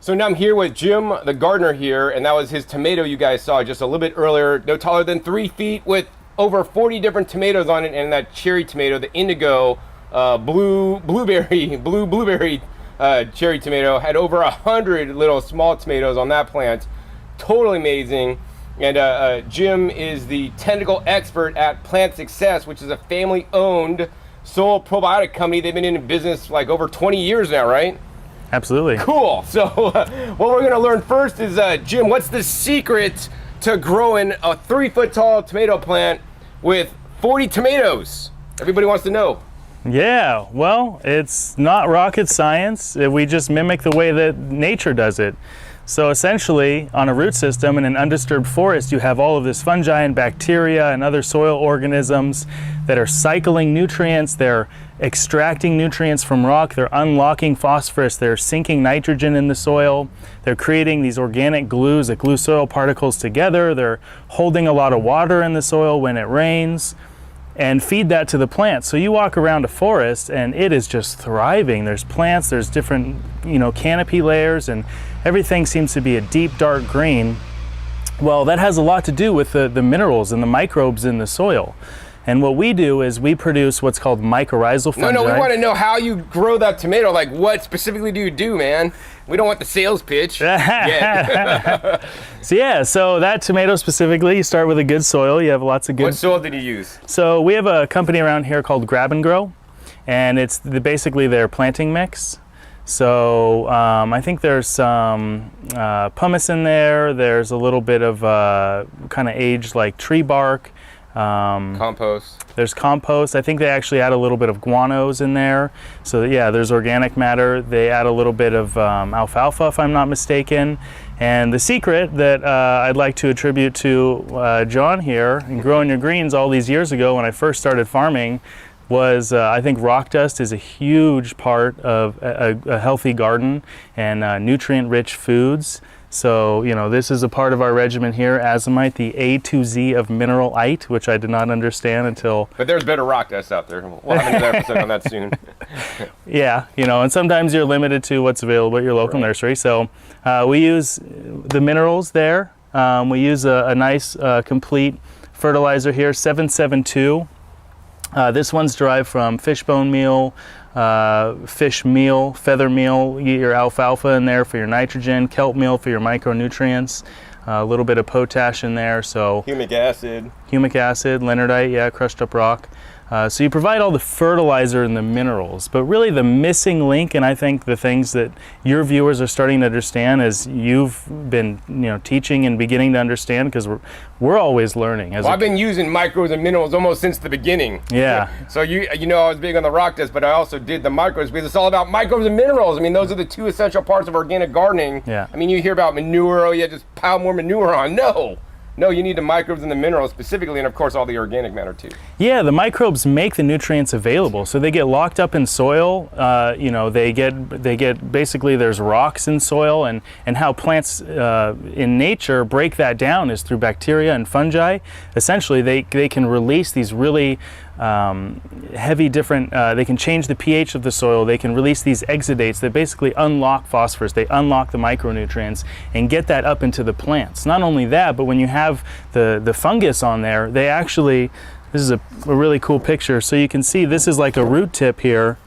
So now I'm here with Jim, the gardener here, and that was his tomato you guys saw just a little bit earlier. No taller than 3 feet with over 40 different tomatoes on it, and that cherry tomato, the indigo blueberry cherry tomato, had over 100 little small tomatoes on that plant. Totally amazing. And Jim is the technical expert at Plant Success, which is a family-owned soil probiotic company. They've been in business like over 20 years now, right? Absolutely. Cool. So what we're going to learn first is, Jim, what's the secret to growing a 3-foot tall tomato plant with 40 tomatoes? Everybody wants to know. Yeah, well, it's not rocket science. We just mimic the way that nature does it. So essentially, on a root system in an undisturbed forest, you have all of this fungi and bacteria and other soil organisms that are cycling nutrients. They're extracting nutrients from rock. They're unlocking phosphorus. They're sinking nitrogen in the soil. They're creating these organic glues that glue soil particles together. They're holding a lot of water in the soil when it rains and feed that to the plants. So you walk around a forest and it is just thriving. There's plants, there's different, canopy layers, and everything seems to be a deep dark green. Well, that has a lot to do with the minerals and the microbes in the soil. And what we do is we produce what's called mycorrhizal fungi. No, we want to know how you grow that tomato. Like, what specifically do you do, man? We don't want the sales pitch. So that tomato specifically, you start with a good soil. You have lots of good. What soil did you use? So we have a company around here called Grab and Grow, and it's basically their planting mix. So I think there's some pumice in there. There's a little bit of kind of aged like tree bark. Compost. There's compost. I think they actually add a little bit of guanos in there. So yeah, there's organic matter. They add a little bit of alfalfa, if I'm not mistaken. And the secret that I'd like to attribute to John here in growing your greens all these years ago when I first started farming was I think rock dust is a huge part of a healthy garden and nutrient-rich foods. So, this is a part of our regimen here, azomite, the A to Z of mineralite, which I did not understand until... But there's better rock dust out there. We'll have another episode on that soon. Yeah, and sometimes you're limited to what's available at your local nursery. So we use the minerals there. We use a nice complete fertilizer here, 772. This one's derived from fish bone meal, fish meal, feather meal. You get your alfalfa in there for your nitrogen, kelp meal for your micronutrients, a little bit of potash in there. So humic acid, leonardite, crushed up rock. So you provide all the fertilizer and the minerals, but really the missing link, and I think the things that your viewers are starting to understand as you've been teaching and beginning to understand, because we're always learning. I've been using microbes and minerals almost since the beginning. Yeah. So I was big on the rock dust, but I also did the microbes because it's all about microbes and minerals. I mean, those are the two essential parts of organic gardening. Yeah. I mean, you hear about manure, just pile more manure on. No, you need the microbes and the minerals specifically, and of course all the organic matter too. Yeah, the microbes make the nutrients available, so they get locked up in soil. They get basically there's rocks in soil, and how plants in nature break that down is through bacteria and fungi. Essentially, they can release these really heavy different, they can change the pH of the soil, they can release these exudates that basically unlock phosphorus, they unlock the micronutrients and get that up into the plants. Not only that, but when you have the fungus on there, they actually, this is a really cool picture, so you can see this is like a root tip here,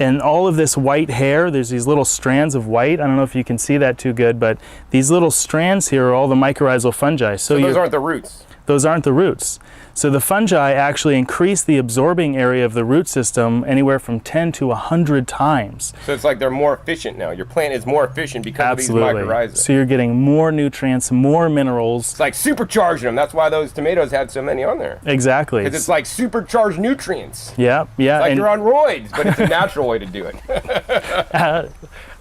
and all of this white hair, there's these little strands of white. I don't know if you can see that too good, but these little strands here are all the mycorrhizal fungi. So those aren't the roots? Those aren't the roots. So the fungi actually increase the absorbing area of the root system anywhere from 10 to 100 times. So it's like they're more efficient now. Your plant is more efficient because of these mycorrhizae. So you're getting more nutrients, more minerals. It's like supercharging them. That's why those tomatoes had so many on there. Exactly. Because it's like supercharged nutrients. Yeah. It's like you're on roids, but it's a natural way to do it.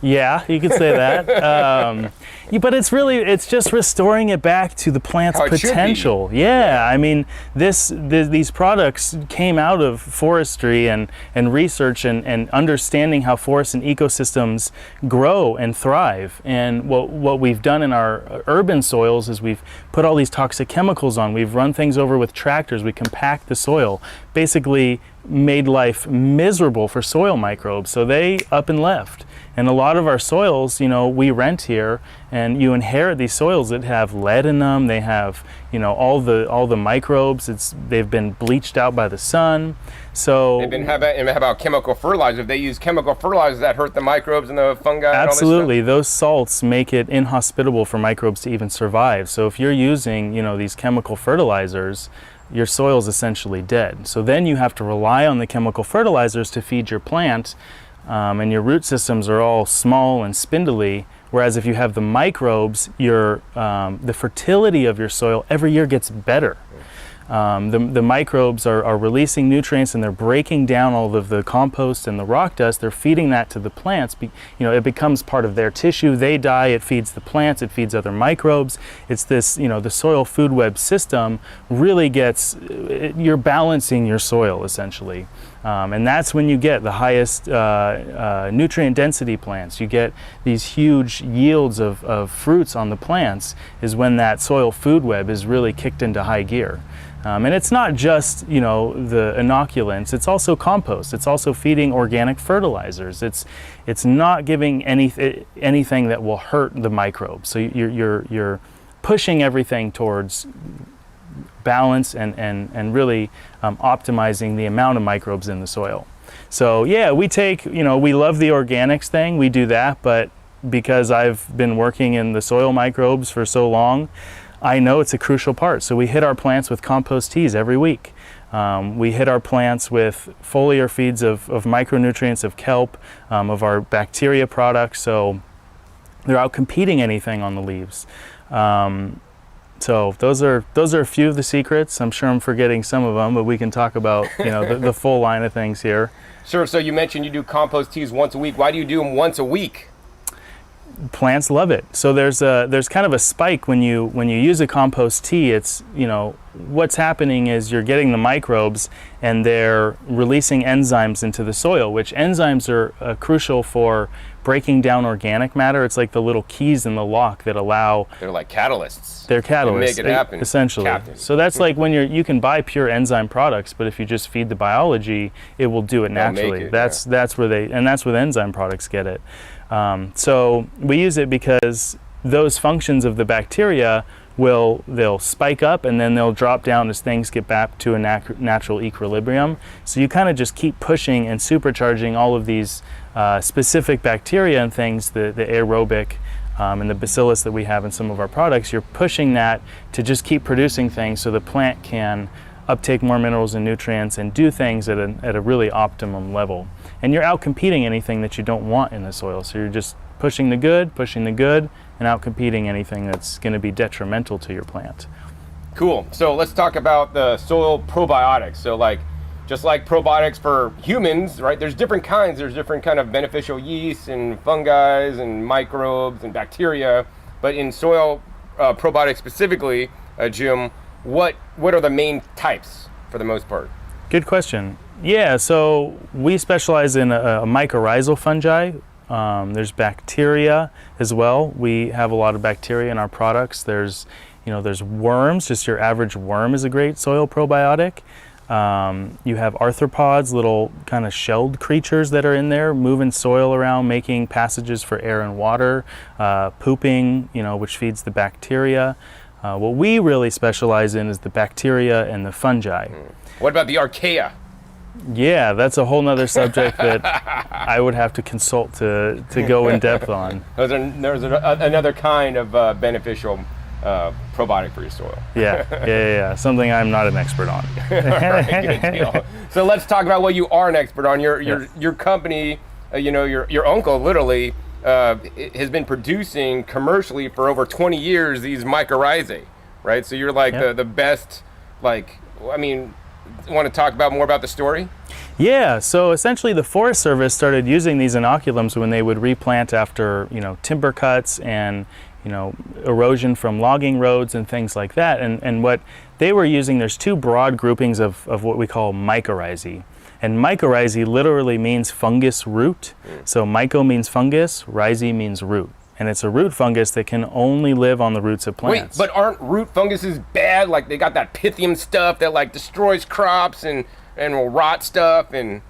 Yeah, you could say that. But it's just restoring it back to the plant's potential. Yeah, I mean, these products came out of forestry and research and understanding how forests and ecosystems grow and thrive. And what we've done in our urban soils is we've put all these toxic chemicals on. We've run things over with tractors. We compact the soil. Basically, made life miserable for soil microbes, so they up and left. And a lot of our soils, we rent here, and you inherit these soils that have lead in them. They have, all the microbes. They've been bleached out by the sun. So how about chemical fertilizers? If they use chemical fertilizers that hurt the microbes and the fungi. Absolutely, those salts make it inhospitable for microbes to even survive. So if you're using, these chemical fertilizers, your soil is essentially dead. So then you have to rely on the chemical fertilizers to feed your plant. And your root systems are all small and spindly, whereas if you have the microbes, the fertility of your soil every year gets better. The microbes are releasing nutrients, and they're breaking down all of the compost and the rock dust. They're feeding that to the plants. It becomes part of their tissue. They die, it feeds the plants, it feeds other microbes. It's this, the soil food web system really you're balancing your soil essentially. And that's when you get the highest nutrient density plants. You get these huge yields of fruits on the plants, is when that soil food web is really kicked into high gear. And it's not just, the inoculants, it's also compost. It's also feeding organic fertilizers. It's not giving anything that will hurt the microbes. So you're pushing everything towards balance and really optimizing the amount of microbes in the soil. So yeah, we love the organics thing, we do that, but because I've been working in the soil microbes for so long, I know it's a crucial part. So we hit our plants with compost teas every week. We hit our plants with foliar feeds of micronutrients, of kelp, of our bacteria products, so they're out competing anything on the leaves. So those are a few of the secrets. I'm sure I'm forgetting some of them, but we can talk about the full line of things here. Sure. So you mentioned you do compost teas once a week. Why do you do them once a week? Plants love it. So there's kind of a spike when you use a compost tea. It's what's happening is you're getting the microbes, and they're releasing enzymes into the soil, which enzymes are crucial for breaking down organic matter. It's like the little keys in the lock that allow. They're like catalysts. They're catalysts. Make it happen. Essentially. Captain. So that's like when you can buy pure enzyme products, but if you just feed the biology, it will do it naturally. That's where enzyme products get it. So we use it because those functions of the bacteria they'll spike up, and then they'll drop down as things get back to a natural equilibrium. So you kind of just keep pushing and supercharging all of these specific bacteria and things, the aerobic and the bacillus that we have in some of our products. You're pushing that to just keep producing things so the plant can uptake more minerals and nutrients and do things at a really optimum level. And you're out competing anything that you don't want in the soil. So you're just pushing the good, and out competing anything that's going to be detrimental to your plant. Cool. So let's talk about the soil probiotics. So just like probiotics for humans, right? There's different kinds. There's different kind of beneficial yeasts and fungi and microbes and bacteria. But in soil probiotics specifically, Jim, what are the main types for the most part? Good question. Yeah, so we specialize in a mycorrhizal fungi. There's bacteria as well. We have a lot of bacteria in our products. There's worms. Just your average worm is a great soil probiotic. You have arthropods, little kind of shelled creatures that are in there, moving soil around, making passages for air and water, pooping, which feeds the bacteria. What we really specialize in is the bacteria and the fungi. What about the archaea? Yeah, that's a whole nother subject that I would have to consult to go in depth on. There's another kind of beneficial probiotic for your soil. Yeah. Something I'm not an expert on. All right, good deal. So let's talk about what you are an expert on. Your company, your uncle literally has been producing commercially for over 20 years these mycorrhizae, right? So you're the best, want to talk more about the story? Yeah, so essentially the Forest Service started using these inoculums when they would replant after, timber cuts and, erosion from logging roads and things like that. And what they were using, there's two broad groupings of what we call mycorrhizae. And mycorrhizae literally means fungus root. So myco means fungus, rhizae means root. And it's a root fungus that can only live on the roots of plants. Wait, but aren't root funguses bad? Like they got that pythium stuff that destroys crops and and will rot stuff and...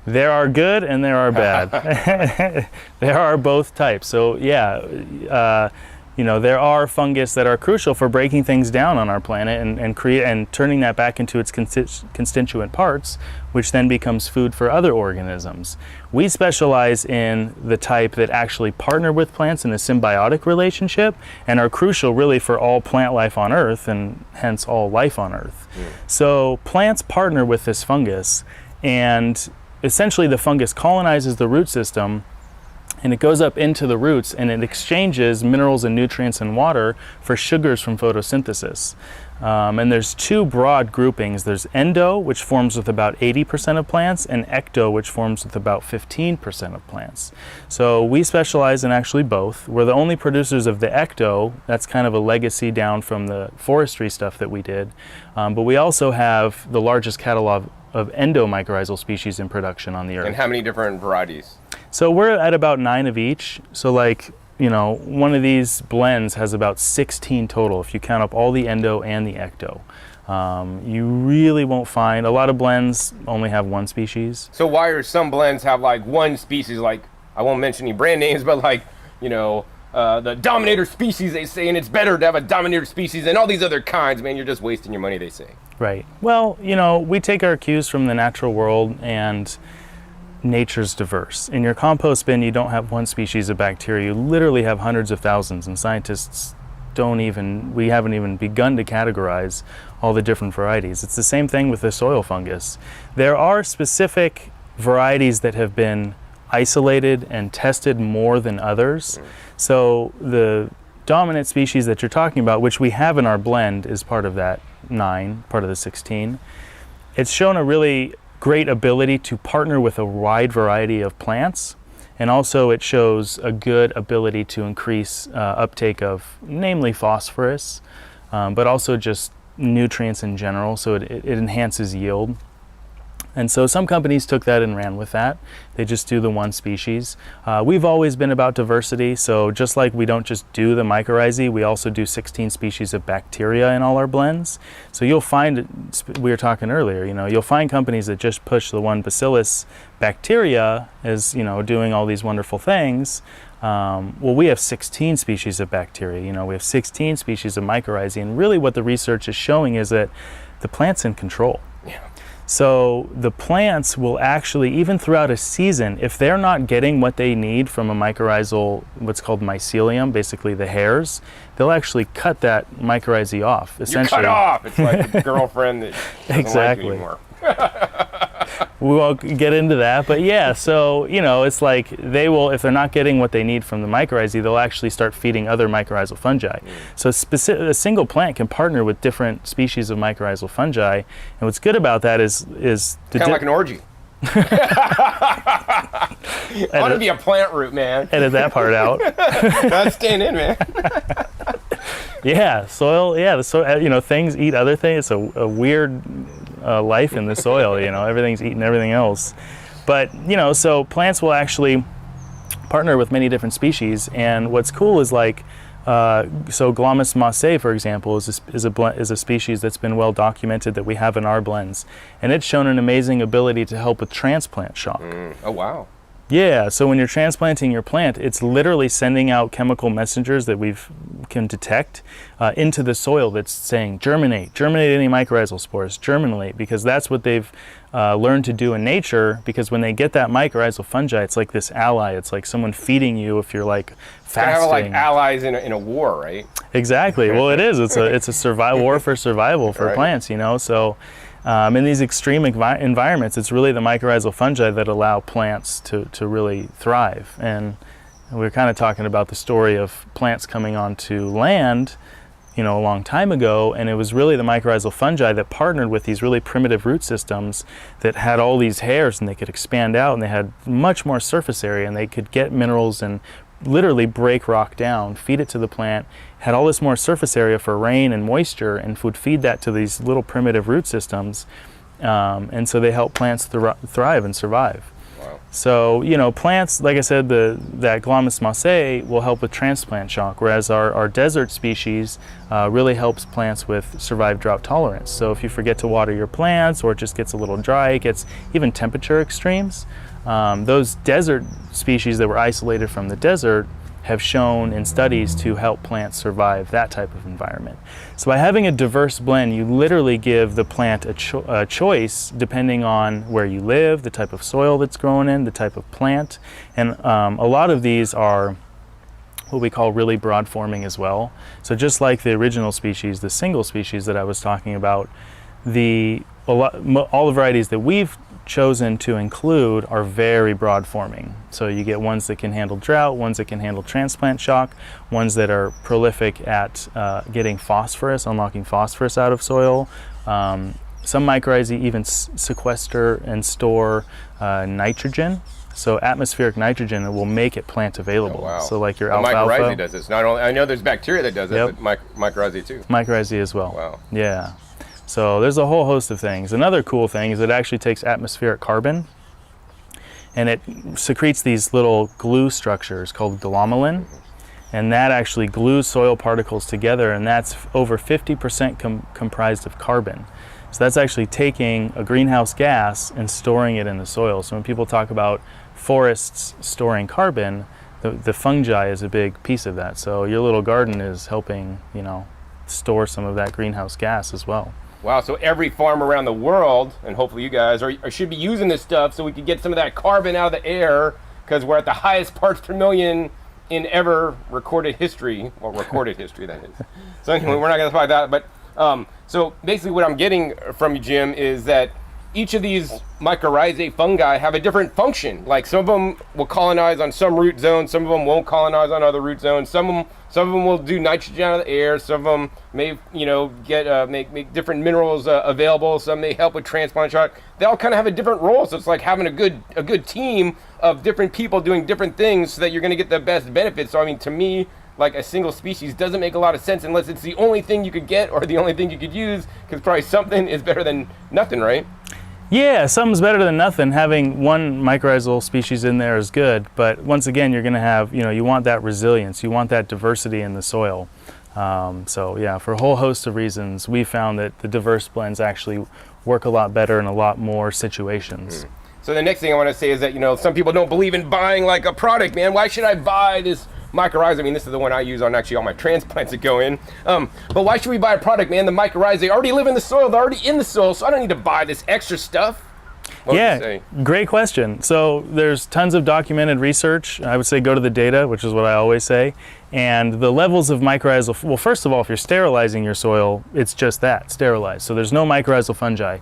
There are good and there are bad. There are both types. So yeah, you know, there are fungus that are crucial for breaking things down on our planet and turning that back into its constituent parts, which then becomes food for other organisms. We specialize in the type that actually partner with plants in a symbiotic relationship and are crucial really for all plant life on Earth and hence all life on Earth. So plants partner with this fungus, and essentially the fungus colonizes the root system, and it goes up into the roots and it exchanges minerals and nutrients and water for sugars from photosynthesis. And there's two broad groupings. There's endo, which forms with about 80% of plants, and ecto, which forms with about 15% of plants. So we specialize in actually both. We're the only producers of the ecto. That's kind of a legacy down from the forestry stuff that we did. But we also have the largest catalog of endomycorrhizal species in production on the Earth. And how many different varieties? So we're at about 9 of each. So like, you know, one of these blends has about 16 total if you count up all the endo and the ecto. You really won't find, a lot of blends only have one species. So why are some blends have like one species, like, I won't mention any brand names, but like, you know, the dominator species, they say, and it's better to have a dominator species than all these other kinds, man, you're just wasting your money, they say. Right. Well, you know, we take our cues from the natural world, and nature's diverse. In your compost bin, you don't have one species of bacteria, you literally have hundreds of thousands, and scientists we haven't even begun to categorize all the different varieties. It's the same thing with the soil fungus. There are specific varieties that have been isolated and tested more than others. So the dominant species that you're talking about, which we have in our blend, is part of that 9, part of the 16. It's shown a really great ability to partner with a wide variety of plants, and also it shows a good ability to increase uptake of namely phosphorus, but also just nutrients in general, so it enhances yield. And so some companies took that and ran with that. They just do the one species. We've always been about diversity, so just like we don't just do the Mycorrhizae, we also do 16 species of bacteria in all our blends. So you'll find, we were talking earlier, you know, you'll find companies that just push the one bacillus bacteria as, you know, doing all these wonderful things. Well, we have 16 species of bacteria, you know, we have 16 species of Mycorrhizae, and really what the research is showing is that the plant's in control. Yeah. So the plants will actually, even throughout a season, if they're not getting what they need from a mycorrhizal, what's called mycelium, basically the hairs, they'll actually cut that mycorrhizae off, essentially. You cut off! It's like the girlfriend that doesn't exactly. like you anymore. We won't get into that, but yeah, so, you know, it's like they will, if they're not getting what they need from the mycorrhizae, they'll actually start feeding other mycorrhizal fungi. So a single plant can partner with different species of mycorrhizal fungi, and what's good about that is kind of like an orgy. I want to be a plant root, man. Edit that part out. That's staying in, man. Yeah, soil, yeah, the soil, you know, things eat other things. It's a weird life in the soil, you know, everything's eating everything else. But, you know, so plants will actually partner with many different species, and what's cool is like, so Glomus Massae, for example, is a species that's been well documented that we have in our blends, and it's shown an amazing ability to help with transplant shock. Oh, wow. Yeah, so when you're transplanting your plant, it's literally sending out chemical messengers that we can detect into the soil that's saying, germinate any mycorrhizal spores, germinate, because that's what they've learned to do in nature, because when they get that mycorrhizal fungi, it's like this ally, it's like someone feeding you if you're like fasting. Kind of like allies in a war, right? Exactly, well it is, it's a survival war for survival for plants, you know, so in these extreme environments, it's really the mycorrhizal fungi that allow plants to really thrive. And we were kind of talking about the story of plants coming onto land, you know, a long time ago, and it was really the mycorrhizal fungi that partnered with these really primitive root systems that had all these hairs, and they could expand out, and they had much more surface area, and they could get minerals and literally break rock down, feed it to the plant, had all this more surface area for rain and moisture, and would feed that to these little primitive root systems, and so they help plants thrive and survive. Wow. Wow. So, plants, like I said, that Glomus massae will help with transplant shock, whereas our desert species really helps plants with survive drought tolerance. So if you forget to water your plants, or it just gets a little dry, it gets even temperature extremes, those desert species that were isolated from the desert have shown in studies to help plants survive that type of environment. So by having a diverse blend, you literally give the plant a choice depending on where you live, the type of soil that's grown in, the type of plant, and a lot of these are what we call really broad forming as well. So just like the original species, the single species that I was talking about, all the varieties that we've chosen to include are very broad forming. So you get ones that can handle drought, ones that can handle transplant shock, ones that are prolific at getting phosphorus, unlocking phosphorus out of soil. Some mycorrhizae even sequester and store nitrogen. So atmospheric nitrogen will make it plant available. Oh, wow. So like your alfalfa. Mycorrhizae does this. Not only, I know there's bacteria that does it, but mycorrhizae too. Mycorrhizae as well. Wow. Yeah. So there's a whole host of things. Another cool thing is it actually takes atmospheric carbon and it secretes these little glue structures called glomalin, and that actually glues soil particles together, and that's over 50% comprised of carbon. So that's actually taking a greenhouse gas and storing it in the soil. So when people talk about forests storing carbon, the fungi is a big piece of that. So your little garden is helping, store some of that greenhouse gas as well. Wow, so every farm around the world, and hopefully you guys should be using this stuff so we can get some of that carbon out of the air, because we're at the highest parts per million in ever recorded history. Well, recorded history, that is. So anyway, we're not going to talk about that, but so basically what I'm getting from you, Jim, is that each of these mycorrhizae fungi have a different function. Like some of them will colonize on some root zones, some of them won't colonize on other root zones. Some of them will do nitrogen out of the air. Some of them may, get make different minerals available. Some may help with transplant shock. They all kind of have a different role. So it's like having a good team of different people doing different things so that you're going to get the best benefits. So I mean, to me, like a single species doesn't make a lot of sense unless it's the only thing you could get or the only thing you could use, because probably something is better than nothing, right? Yeah, something's better than nothing. Having one mycorrhizal species in there is good, but once again, you're going to have, you want that resilience, you want that diversity in the soil. So yeah, for a whole host of reasons, we found that the diverse blends actually work a lot better in a lot more situations. So the next thing I want to say is that, some people don't believe in buying like a product, man. Why should I buy this mycorrhizae? I mean, this is the one I use on actually all my transplants that go in. But why should we buy a product, man? The mycorrhizae already live in the soil. They're already in the soil, so I don't need to buy this extra stuff. Yeah, great question. So there's tons of documented research. I would say go to the data, which is what I always say. And the levels of mycorrhizal, well, first of all, if you're sterilizing your soil, it's just that, sterilized. So there's no mycorrhizal fungi.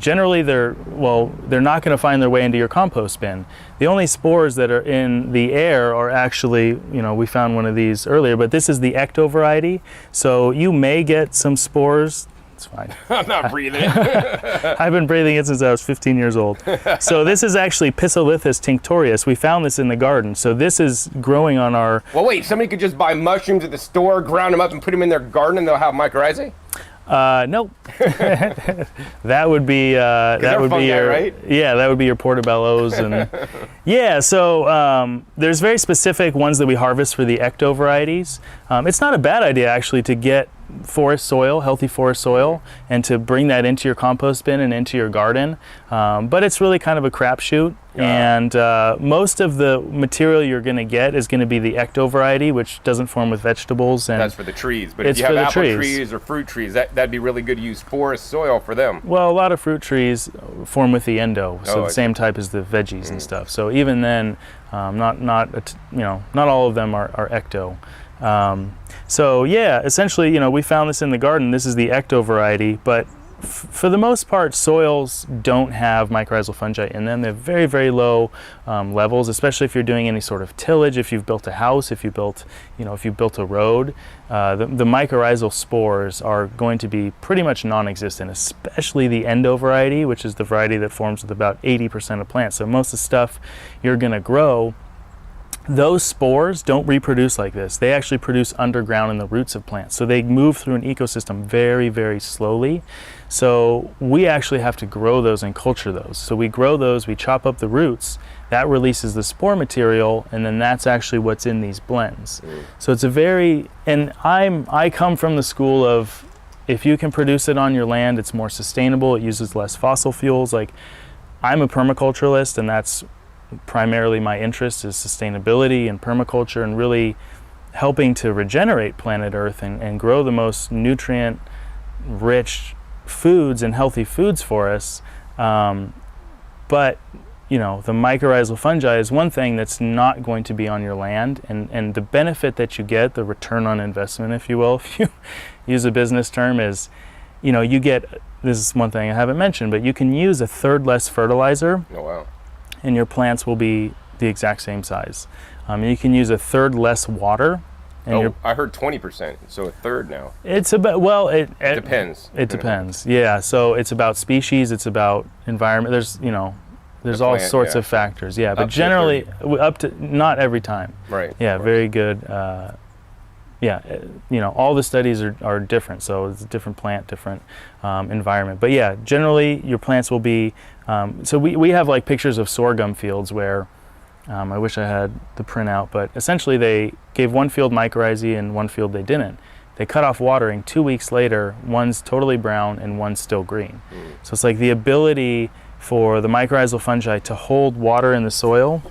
Generally, they're not going to find their way into your compost bin. The only spores that are in the air are actually, we found one of these earlier, but this is the ecto variety. So you may get some spores. It's fine. I'm not breathing it. I've been breathing it since I was 15 years old. So this is actually Pisolithus tinctorius. We found this in the garden. So this is growing on our... Well, wait, somebody could just buy mushrooms at the store, ground them up and put them in their garden and they'll have mycorrhizae? Nope. That would be your right? Yeah, that would be your portobellos and yeah. So there's very specific ones that we harvest for the ecto varieties. It's not a bad idea actually to get forest soil, healthy forest soil, and to bring that into your compost bin and into your garden. But it's really kind of a crapshoot. And most of the material you're going to get is going to be the ecto variety, which doesn't form with vegetables. And that's for the trees. But if you have apple trees or fruit trees, that'd be really good to use forest soil for them. Well, a lot of fruit trees form with the endo, so the same type as the veggies and stuff. So even then, not all of them are ecto. So yeah, essentially, we found this in the garden. This is the ecto variety, but for the most part, soils don't have mycorrhizal fungi in them. They have very, very low levels, especially if you're doing any sort of tillage. If you've built a house, if you built a road, the mycorrhizal spores are going to be pretty much non-existent, especially the endo variety, which is the variety that forms with about 80% of plants. So most of the stuff you're going to grow those spores don't reproduce like this. They actually produce underground in the roots of plants. So they move through an ecosystem very, very slowly. So we actually have to grow those and culture those. So we grow those, we chop up the roots, that releases the spore material, and then that's actually what's in these blends. So it's a very, and I come from the school of, if you can produce it on your land, it's more sustainable, it uses less fossil fuels. Like, I'm a permaculturalist, and that's primarily my interest, is sustainability and permaculture, and really helping to regenerate planet Earth and grow the most nutrient rich foods and healthy foods for us. But you know, the mycorrhizal fungi is one thing that's not going to be on your land, and the benefit that you get, the return on investment, if you will, if you use a business term, is, you know, you get, this is one thing I haven't mentioned, but you can use a third less fertilizer. Oh, wow. And your plants will be the exact same size. You can use a third less water. And I heard 20%, so a third now. It's about, well, it depends. It depends, yeah. So it's about species, it's about environment. There's, you know, there's all sorts of factors, yeah. But generally, up to, not every time. Right. Yeah, very good. Yeah, you know, all the studies are different, so it's a different plant, different environment. But yeah, generally your plants will be, so we have like pictures of sorghum fields where, I wish I had the printout, but essentially they gave one field mycorrhizae and one field they didn't. They cut off watering. 2 weeks later, one's totally brown and one's still green. So it's like the ability for the mycorrhizal fungi to hold water in the soil.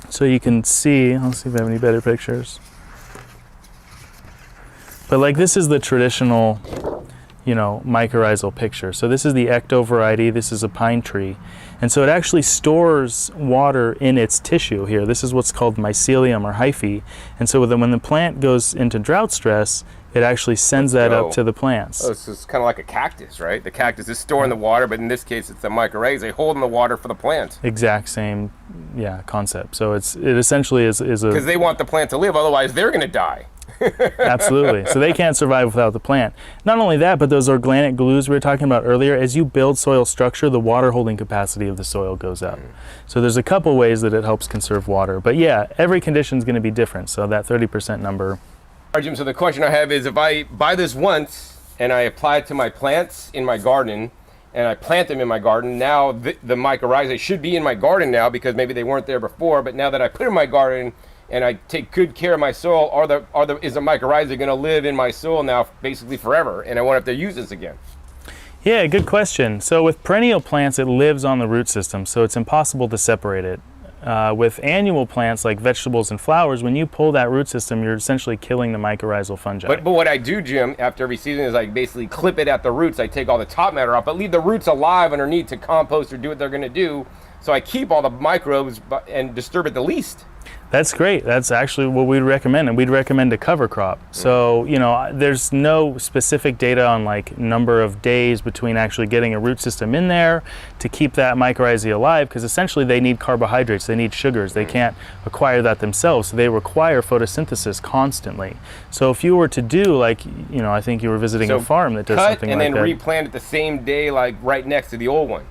So you can see, let's see if I have any better pictures. But like, this is the traditional, you know, mycorrhizal picture. So this is the ecto variety, this is a pine tree. And so it actually stores water in its tissue here. This is what's called mycelium or hyphae. And so when the plant goes into drought stress, it actually sends that up to the plants. Oh, so it's kind of like a cactus, right? The cactus is storing the water, but in this case it's the mycorrhizae holding the water for the plant. Exact same, yeah, concept. So it essentially is a... Because they want the plant to live, otherwise they're going to die. Absolutely. So they can't survive without the plant. Not only that, but those organic glues we were talking about earlier, as you build soil structure, the water holding capacity of the soil goes up. So there's a couple ways that it helps conserve water. But yeah, every condition is going to be different. So that 30% number. All right, Jim, so the question I have is, if I buy this once and I apply it to my plants in my garden and I plant them in my garden, now the mycorrhizae should be in my garden now because maybe they weren't there before, but now that I put it in my garden and I take good care of my soil, is the mycorrhizae going to live in my soil now basically forever, and I won't have to use this again? Yeah, good question. So with perennial plants, it lives on the root system, so it's impossible to separate it. With annual plants like vegetables and flowers, when you pull that root system, you're essentially killing the mycorrhizal fungi. But what I do, Jim, after every season is I basically clip it at the roots. I take all the top matter off, but leave the roots alive underneath to compost or do what they're going to do. So I keep all the microbes and disturb it the least. That's great. That's actually what we'd recommend, and we'd recommend a cover crop. So, you know, there's no specific data on like number of days between actually getting a root system in there to keep that mycorrhizae alive, because essentially they need carbohydrates, they need sugars. They can't acquire that themselves, so they require photosynthesis constantly. So if you were to do, like, you know, I think you were visiting a farm that does something like that. And then replant it the same day, like right next to the old one.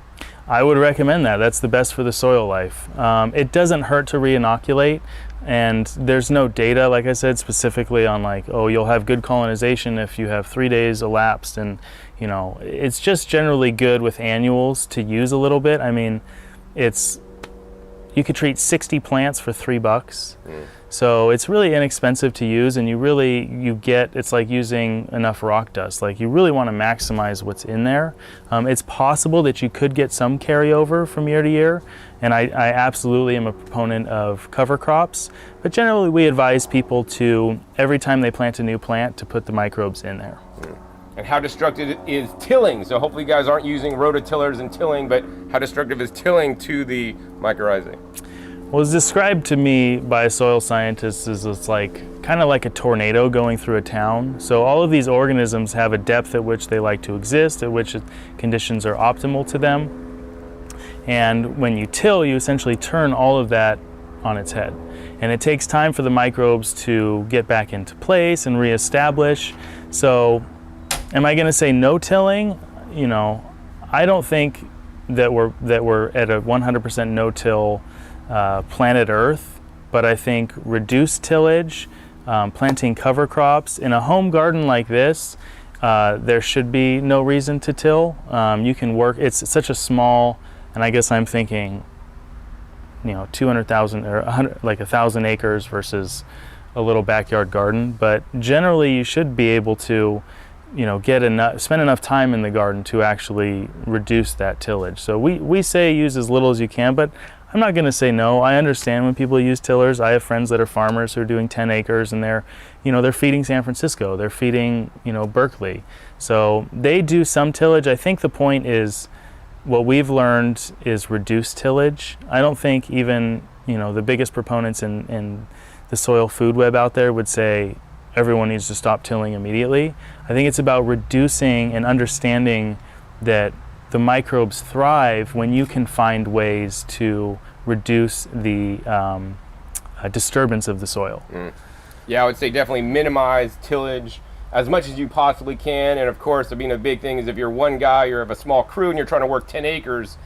I would recommend that. That's the best for the soil life. It doesn't hurt to re-inoculate, and there's no data, like I said, specifically on like, oh, you'll have good colonization if you have 3 days elapsed, and you know, it's just generally good with annuals to use a little bit. I mean, you could treat 60 plants for $3. So it's really inexpensive to use, and it's like using enough rock dust. Like, you really want to maximize what's in there. It's possible that you could get some carryover from year to year, and I absolutely am a proponent of cover crops, but generally we advise people to, every time they plant a new plant, to put the microbes in there. And how destructive is tilling? So hopefully you guys aren't using rototillers and tilling, but how destructive is tilling to the mycorrhizae? Well, it's described to me by soil scientists as it's like kind of like a tornado going through a town. So all of these organisms have a depth at which they like to exist, at which conditions are optimal to them. And when you till, you essentially turn all of that on its head. And it takes time for the microbes to get back into place and reestablish. So am I going to say no tilling? You know, I don't think that we're at a 100% no-till planet Earth, but I think reduced tillage, planting cover crops in a home garden like this, there should be no reason to till. You can work, it's such a small, and I guess I'm thinking, 200,000 or 1,000 acres versus a little backyard garden. But generally you should be able to, spend enough time in the garden to actually reduce that tillage. So we say use as little as you can, but I'm not going to say no. I understand when people use tillers. I have friends that are farmers who are doing 10 acres and they're feeding San Francisco, they're feeding, Berkeley. So they do some tillage. I think the point is, what we've learned is reduced tillage. I don't think even, the biggest proponents in the soil food web out there would say everyone needs to stop tilling immediately. I think it's about reducing and understanding that the microbes thrive when you can find ways to reduce the disturbance of the soil. Yeah, I would say definitely minimize tillage as much as you possibly can. And of course, a big thing is if you're one guy, you have a small crew and you're trying to work 10 acres,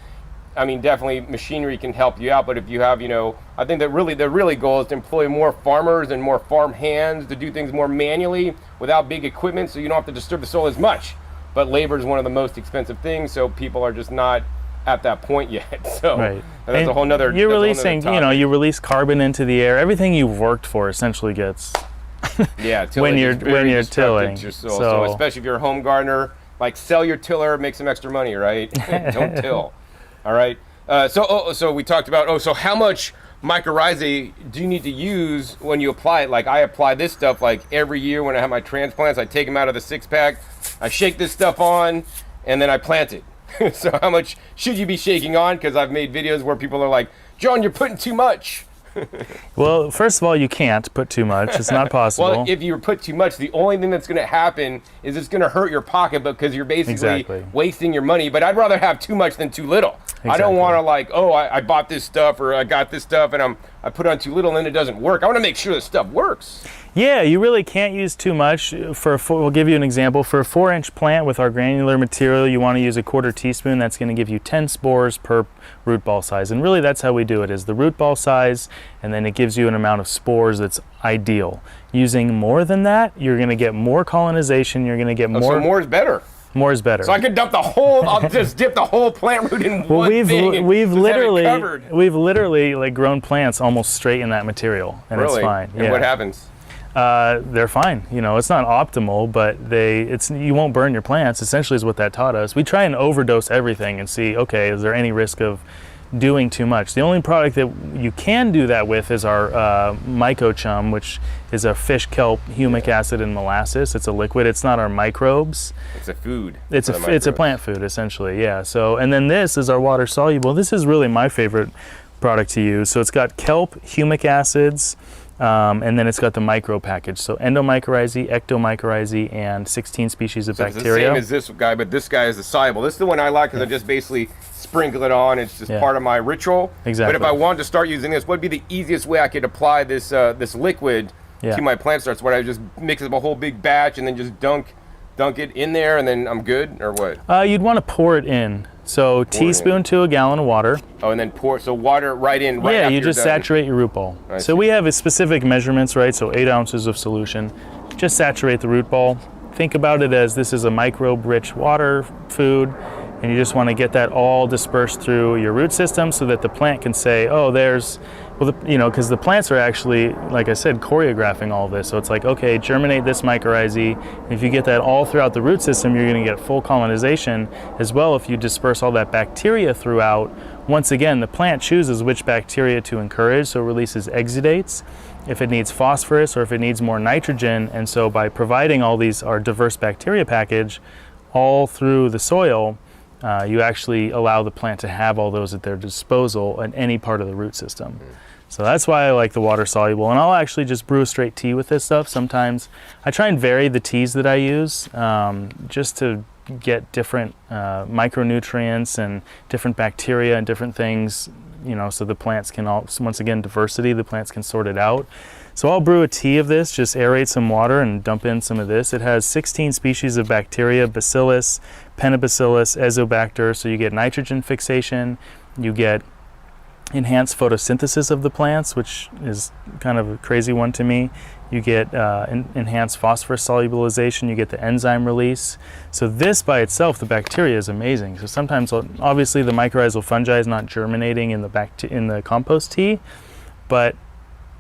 definitely machinery can help you out. But if you have, I think that the really goal is to employ more farmers and more farm hands to do things more manually without big equipment, so you don't have to disturb the soil as much. But labor is one of the most expensive things, so people are just not at that point yet. So right. That's a whole nother. You're releasing, you release carbon into the air. Everything you've worked for essentially gets. Yeah, when you're tilling. So especially if you're a home gardener, sell your tiller, make some extra money, right? Don't till. All right. So we talked about. So how much mycorrhizae do you need to use when you apply it? I apply this stuff every year when I have my transplants. I take them out of the 6-pack. I shake this stuff on, and then I plant it. So how much should you be shaking on? Because I've made videos where people are like, John, you're putting too much. Well, first of all, you can't put too much. It's not possible. Well, if you put too much, the only thing that's going to happen is it's going to hurt your pocketbook because you're basically wasting your money. But I'd rather have too much than too little. Exactly. I don't want to I bought this stuff or I got this stuff and I put on too little and then it doesn't work. I want to make sure the stuff works. Yeah, you really can't use too much. We'll give you an example. For a 4-inch plant with our granular material, you want to use a 1/4 teaspoon. That's going to give you 10 spores per root ball size. And really that's how we do it, is the root ball size, and then it gives you an amount of spores that's ideal. Using more than that, you're going to get more colonization, you're going to get more. So more is better. More is better. So I could dump the whole, I'll just dip the whole plant root in one thing. We've literally grown plants almost straight in that material, and really? It's fine. And what happens? They're fine. It's not optimal, but you won't burn your plants, essentially is what that taught us. We try and overdose everything and see, okay, is there any risk of doing too much? The only product that you can do that with is our Mycochum, which is a fish kelp, humic acid and molasses. It's a liquid. It's not our microbes. It's a food. It's a plant food, essentially, yeah. So, and then this is our water soluble. This is really my favorite product to use. So it's got kelp, humic acids, and then it's got the micro package. So endomycorrhizae, ectomycorrhizae, and 16 species of bacteria. It's the same as this guy, but this guy is the soluble. This is the one I like because I just basically sprinkle it on. It's just part of my ritual. Exactly. But if I wanted to start using this, what would be the easiest way I could apply this this liquid to my plant starts? What I just mix up a whole big batch and then just dunk it in there, and then I'm good, or what? You'd want to pour it in. So teaspoon to a gallon of water. Oh, and then water right in. Right yeah, you just saturate your root ball. So we have specific measurements, right? So 8 ounces of solution. Just saturate the root ball. Think about it as this is a microbe-rich water food, and you just want to get that all dispersed through your root system so that the plant can say, oh, because the plants are actually, like I said, choreographing all this. So it's like, okay, germinate this mycorrhizae. And if you get that all throughout the root system, you're going to get full colonization as well. If you disperse all that bacteria throughout, once again, the plant chooses which bacteria to encourage, so it releases exudates if it needs phosphorus or if it needs more nitrogen. And so by providing all these, our diverse bacteria package all through the soil, you actually allow the plant to have all those at their disposal in any part of the root system. So that's why I like the water soluble. And I'll actually just brew a straight tea with this stuff. Sometimes I try and vary the teas that I use just to get different micronutrients and different bacteria and different things, so the plants can once again, diversity, the plants can sort it out. So I'll brew a tea of this, just aerate some water and dump in some of this. It has 16 species of bacteria, bacillus, pentabacillus, ezobacter, so you get nitrogen fixation, you get enhanced photosynthesis of the plants, which is kind of a crazy one to me. You get enhanced phosphorus solubilization, you get the enzyme release. So this by itself, the bacteria, is amazing. So sometimes, obviously, the mycorrhizal fungi is not germinating in the compost tea, but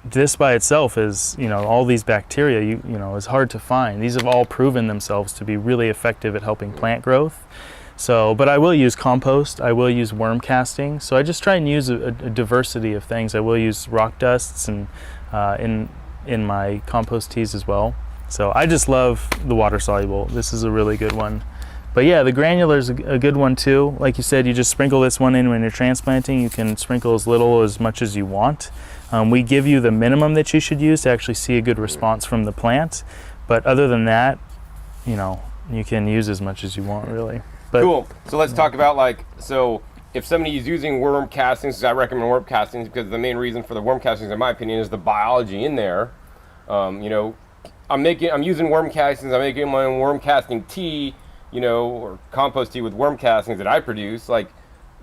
this by itself is, all these bacteria, is hard to find. These have all proven themselves to be really effective at helping plant growth. So, but I will use compost, I will use worm casting. So I just try and use a diversity of things. I will use rock dusts and in my compost teas as well. So I just love the water soluble. This is a really good one. But yeah, the granular is a good one too. Like you said, you just sprinkle this one in when you're transplanting. You can sprinkle as little or as much as you want. We give you the minimum that you should use to actually see a good response from the plant. But other than that, you can use as much as you want, really. But, cool. So let's talk about if somebody is using worm castings, I recommend worm castings because the main reason for the worm castings, in my opinion, is the biology in there. I'm using worm castings. I'm making my own worm casting tea, or compost tea with worm castings that I produce.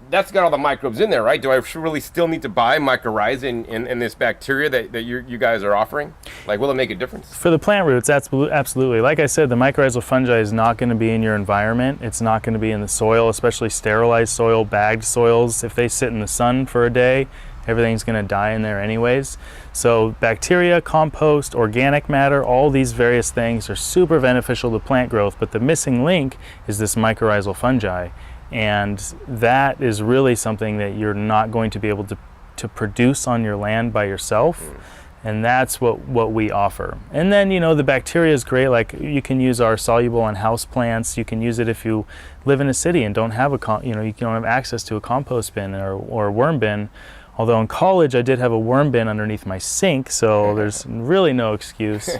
That's got all the microbes in there, right? Do I really still need to buy mycorrhizae in this bacteria that you guys are offering? Will it make a difference? For the plant roots, absolutely. Like I said, the mycorrhizal fungi is not going to be in your environment. It's not going to be in the soil, especially sterilized soil, bagged soils. If they sit in the sun for a day, everything's going to die in there anyways. So bacteria, compost, organic matter, all these various things are super beneficial to plant growth, but the missing link is this mycorrhizal fungi. And that is really something that you're not going to be able to produce on your land by yourself. And that's what we offer. And then, the bacteria is great. You can use our soluble on house plants. You can use it if you live in a city and don't have you don't have access to a compost bin or a worm bin. Although in college I did have a worm bin underneath my sink, so there's really no excuse.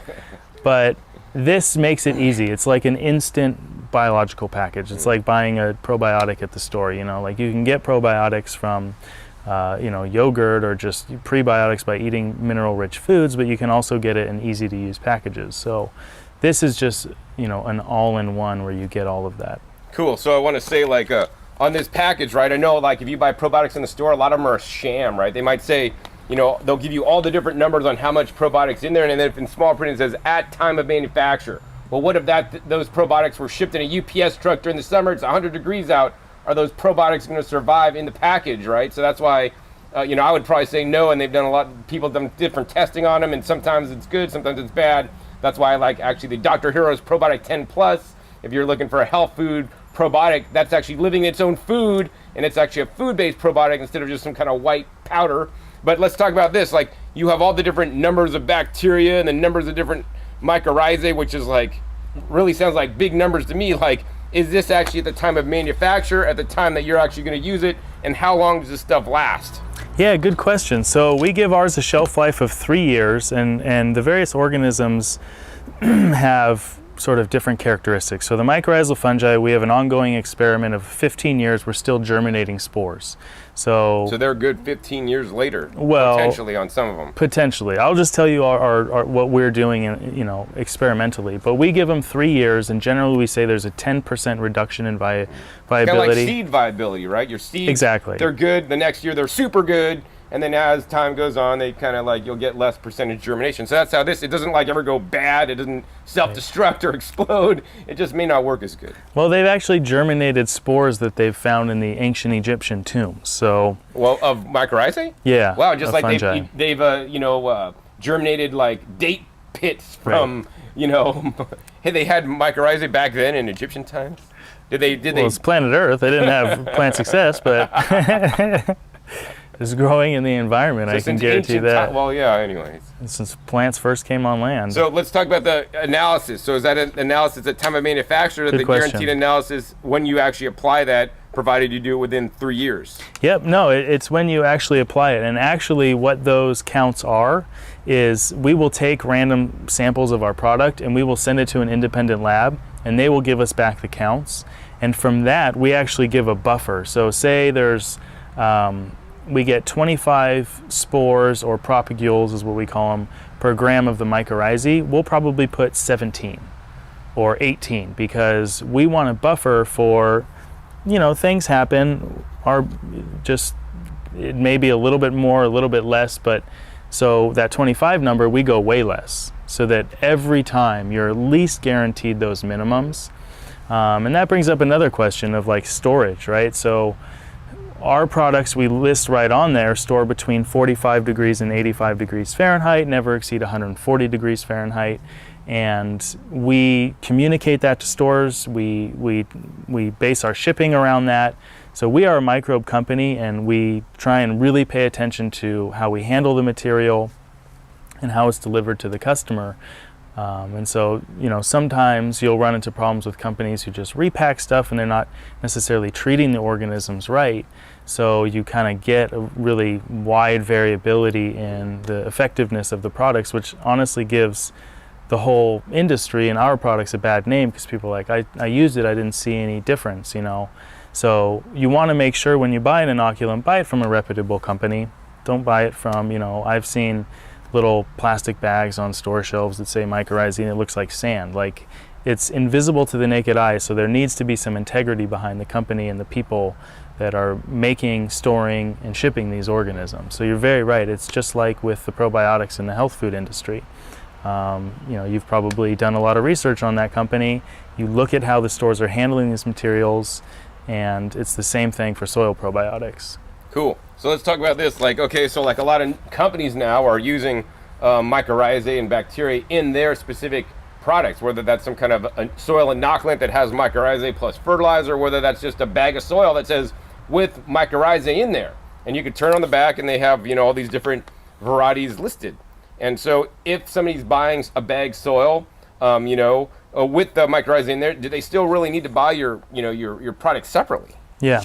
But this makes it easy. It's like an instant biological package. It's like buying a probiotic at the store, you can get probiotics from yogurt or just prebiotics by eating mineral-rich foods, but you can also get it in easy-to-use packages. So this is just, an all-in-one where you get all of that. Cool. So I want to say, on this package, right, I know, if you buy probiotics in the store, a lot of them are a sham, right? They might say, they'll give you all the different numbers on how much probiotics in there, and then if in small print it says, at time of manufacture. Well, what if those probiotics were shipped in a UPS truck during the summer, it's 100 degrees out, are those probiotics going to survive in the package, right? So that's why, I would probably say no, and people have done different testing on them, and sometimes it's good, sometimes it's bad. That's why I like, actually, the Dr. Heroes Probiotic 10 Plus. If you're looking for a health food probiotic, that's actually living its own food, and it's actually a food-based probiotic instead of just some kind of white powder. But let's talk about this. You have all the different numbers of bacteria and the numbers of different mycorrhizae, which is really sounds like big numbers to me. Is this actually at the time of manufacture, at the time that you're actually going to use it, and how long does this stuff last? Yeah, good question. So we give ours a shelf life of 3 years, and the various organisms have sort of different characteristics. So the mycorrhizal fungi, we have an ongoing experiment of 15 years. We're still germinating spores. So they're good 15 years later, potentially on some of them. Potentially. I'll just tell you our what we're doing, experimentally. But we give them 3 years, and generally we say there's a 10% reduction in viability. Kind of like seed viability, right? Your seeds, exactly. They're good. The next year they're super good. And then as time goes on, they kind of you'll get less percentage germination. So that's how it doesn't ever go bad. It doesn't self-destruct or explode. It just may not work as good. Well, they've actually germinated spores that they've found in the ancient Egyptian tombs. So. Well, of mycorrhizae? Yeah. Wow, just like they've germinated date pits from, hey, they had mycorrhizae back then in Egyptian times? Did they? Well, it's planet Earth. They didn't have plant success, but. Is growing in the environment, so I can guarantee that. Well, yeah, anyways. Since plants first came on land. So let's talk about the analysis. So is that an analysis at time of manufacture, or the guaranteed analysis when you actually apply that, provided you do it within 3 years? Yep, no, it's when you actually apply it. And actually what those counts are is we will take random samples of our product and we will send it to an independent lab, and they will give us back the counts. And from that, we actually give a buffer. So say there's... we get 25 spores, or propagules is what we call them, per gram of the mycorrhizae. We'll probably put 17 or 18 because we want to buffer for, things happen. it may be a little bit more, a little bit less, but so that 25 number, we go way less, so that every time you're at least guaranteed those minimums. And that brings up another question of like storage, right? So our products we list right on there store between 45 degrees and 85 degrees Fahrenheit, never exceed 140 degrees Fahrenheit. And we communicate that to stores. We base our shipping around that. So we are a microbe company, and we try and really pay attention to how we handle the material and how it's delivered to the customer. And so, you know, sometimes you'll run into problems with companies who just repack stuff and they're not necessarily treating the organisms right. So you kind of get a really wide variability in the effectiveness of the products, which honestly gives the whole industry and our products a bad name, because people are like, I used it, I didn't see any difference, you know. So you want to make sure when you buy an inoculant, buy it from a reputable company. Don't buy it from, you know, I've seen little plastic bags on store shelves that say Mycorrhizae and it looks like sand. Like, it's invisible to the naked eye, so there needs to be some integrity behind the company and the people that are making, storing, and shipping these organisms. So you're very right. It's just like with the probiotics in the health food industry. You know, you've probably done a lot of research on that company. You look at how the stores are handling these materials, and it's the same thing for soil probiotics. Cool. So let's talk about this. Like, okay, so like a lot of companies now are using mycorrhizae and bacteria in their specific products, whether that's some kind of a soil inoculant that has mycorrhizae plus fertilizer, whether that's just a bag of soil that says with mycorrhizae in there. And you could turn on the back and they have, you know, all these different varieties listed. And so if somebody's buying a bag soil, you know, with the mycorrhizae in there, do they still really need to buy your, you know, your product separately? Yeah.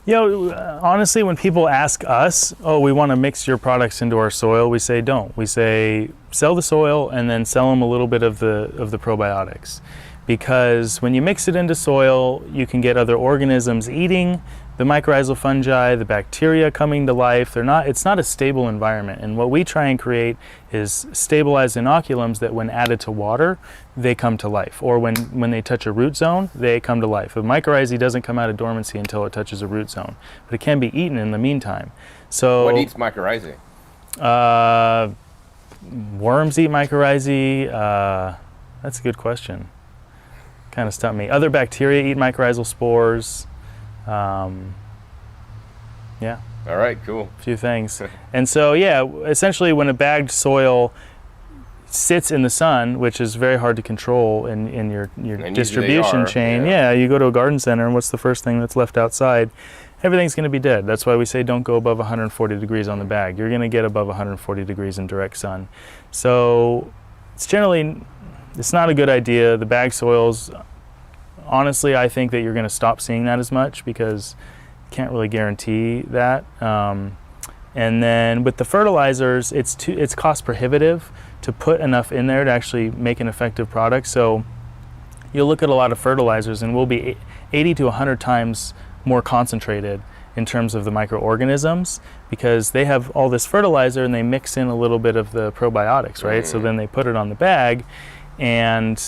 You know, honestly, when people ask us, oh, we want to mix your products into our soil, we say don't. We say sell the soil and then sell them a little bit of the probiotics. Because when you mix it into soil, you can get other organisms eating the mycorrhizal fungi, the bacteria coming to life. It's not a stable environment. And what we try and create is stabilized inoculums that when added to water, they come to life. Or when they touch a root zone, they come to life. The mycorrhizae doesn't come out of dormancy until it touches a root zone, but it can be eaten in the meantime. So what eats mycorrhizae? Worms eat mycorrhizae. That's a good question. Kind of stumped me. Other bacteria eat mycorrhizal spores. Yeah. All right, cool. A few things. And so, yeah, essentially when a bagged soil sits in the sun, which is very hard to control in your distribution chain, yeah, you go to a garden center and what's the first thing that's left outside? Everything's going to be dead. That's why we say don't go above 140 degrees on the bag. You're going to get above 140 degrees in direct sun. So it's not a good idea. The bag soils, honestly, I think that you're going to stop seeing that as much because you can't really guarantee that. And then with the fertilizers, it's cost prohibitive to put enough in there to actually make an effective product. So you'll look at a lot of fertilizers and we'll be 80 to 100 times more concentrated in terms of the microorganisms because they have all this fertilizer and they mix in a little bit of the probiotics, right? So then they put it on the bag and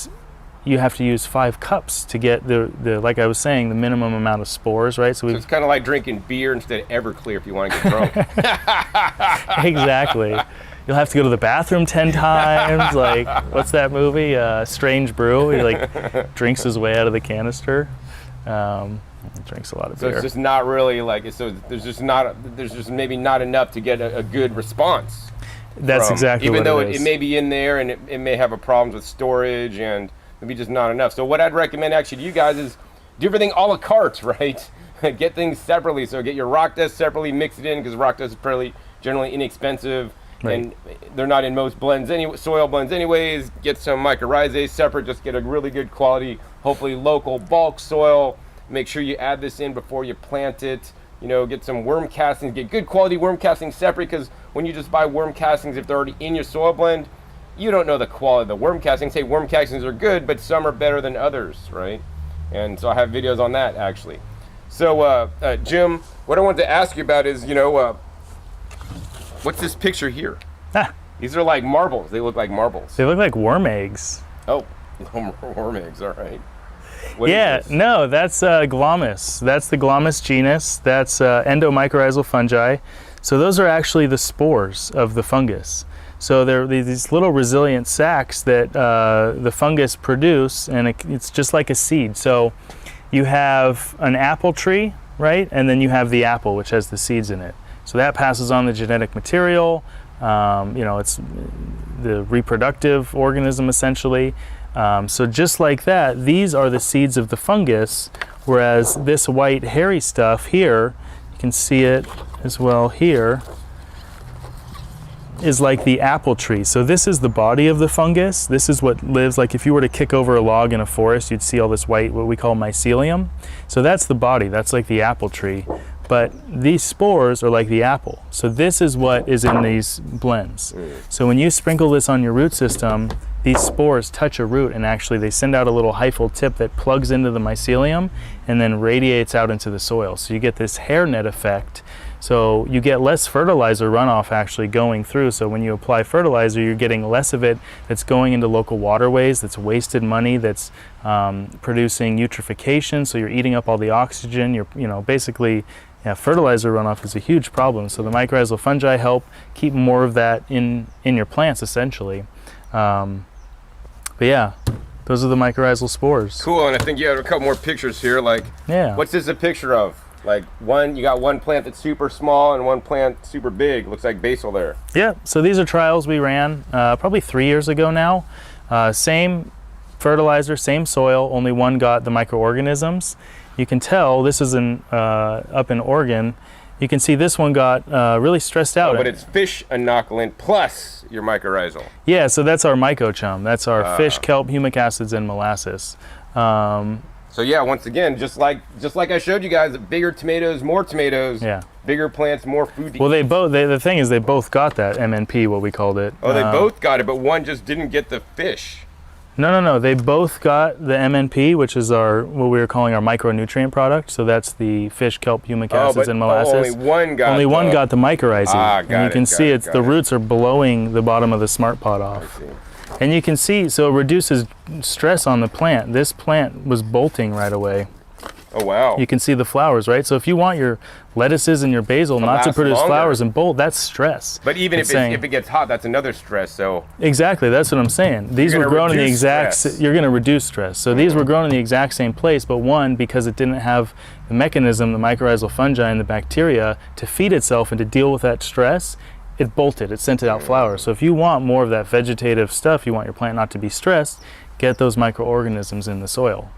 you have to use 5 cups to get the like I was saying, the minimum amount of spores, right? So it's kind of like drinking beer instead of Everclear if you want to get drunk. Exactly. You'll have to go to the bathroom 10 times. Like, what's that movie? Strange Brew. He like drinks his way out of the canister. Drinks a lot of beer. So it's just not really like, so there's just maybe not enough to get a good response. That's exactly what it is. Even though it may be in there and it may have a problems with storage and maybe just not enough. So what I'd recommend actually to you guys is do everything a la carte, right? Get things separately. So get your rock dust separately, mix it in because rock dust is fairly generally inexpensive. Right. And they're not in most blends soil blends anyways. Get some mycorrhizae separate, just get a really good quality, hopefully local bulk soil. Make sure you add this in before you plant it. You know, get some worm castings, get good quality worm castings separate because when you just buy worm castings, if they're already in your soil blend, you don't know the quality of the worm castings. Say worm castings are good, but some are better than others, right? And so I have videos on that actually. So Jim, what I wanted to ask you about is, you know, what's this picture here? These are like marbles. They look like marbles. They look like worm eggs. Oh, worm eggs, all right. What is this? No, that's Glomus. That's the Glomus genus. That's endomycorrhizal fungi. So those are actually the spores of the fungus. So they're these little resilient sacs that the fungus produce, and it's just like a seed. So you have an apple tree, right? And then you have the apple, which has the seeds in it. So that passes on the genetic material. It's the reproductive organism, essentially. So just like that, these are the seeds of the fungus, whereas this white hairy stuff here, you can see it as well here, is like the apple tree. So this is the body of the fungus. This is what lives, like if you were to kick over a log in a forest, you'd see all this white, what we call mycelium. So that's the body, that's like the apple tree. But these spores are like the apple. So this is what is in these blends. So when you sprinkle this on your root system, these spores touch a root, and actually they send out a little hyphal tip that plugs into the mycelium and then radiates out into the soil. So you get this hairnet effect. So you get less fertilizer runoff actually going through. So when you apply fertilizer, you're getting less of it that's going into local waterways, that's wasted money, that's producing eutrophication. So you're eating up all the oxygen. Basically, fertilizer runoff is a huge problem. So the mycorrhizal fungi help keep more of that in your plants, essentially. But yeah, those are the mycorrhizal spores. Cool, and I think you have a couple more pictures here. What's this a picture of? You got one plant that's super small and one plant super big. Looks like basil there. Yeah, so these are trials we ran probably 3 years ago now. Same fertilizer, same soil, only one got the microorganisms. You can tell this is up in Oregon. You can see this one got really stressed out. But it's fish inoculant plus your mycorrhizal. Yeah, so that's our mycochum. That's our fish, kelp, humic acids, and molasses. So yeah, once again, just like I showed you guys, bigger tomatoes, more tomatoes. Yeah. Bigger plants, more food to eat. Well, the thing is, they both got that MNP, what we called it. Oh, they both got it, but one just didn't get the fish. No. They both got the MNP, which is what we were calling our micronutrient product. So that's the fish, kelp, humic acids, and molasses. Only one got the mycorrhizae. And you can see the roots are blowing the bottom of the smart pot off. And you can see, so it reduces stress on the plant. This plant was bolting right away. Oh, wow. You can see the flowers, right? So if you want your lettuces and your basil not to produce flowers and bolt, that's stress. But even if it gets hot, that's another stress, so. Exactly, that's what I'm saying. These were grown in the exact, you're gonna reduce stress. So these were grown in the exact same place, but one, because it didn't have the mechanism, the mycorrhizal fungi and the bacteria to feed itself and to deal with that stress, it bolted, it sent out flowers. So if you want more of that vegetative stuff, you want your plant not to be stressed, get those microorganisms in the soil.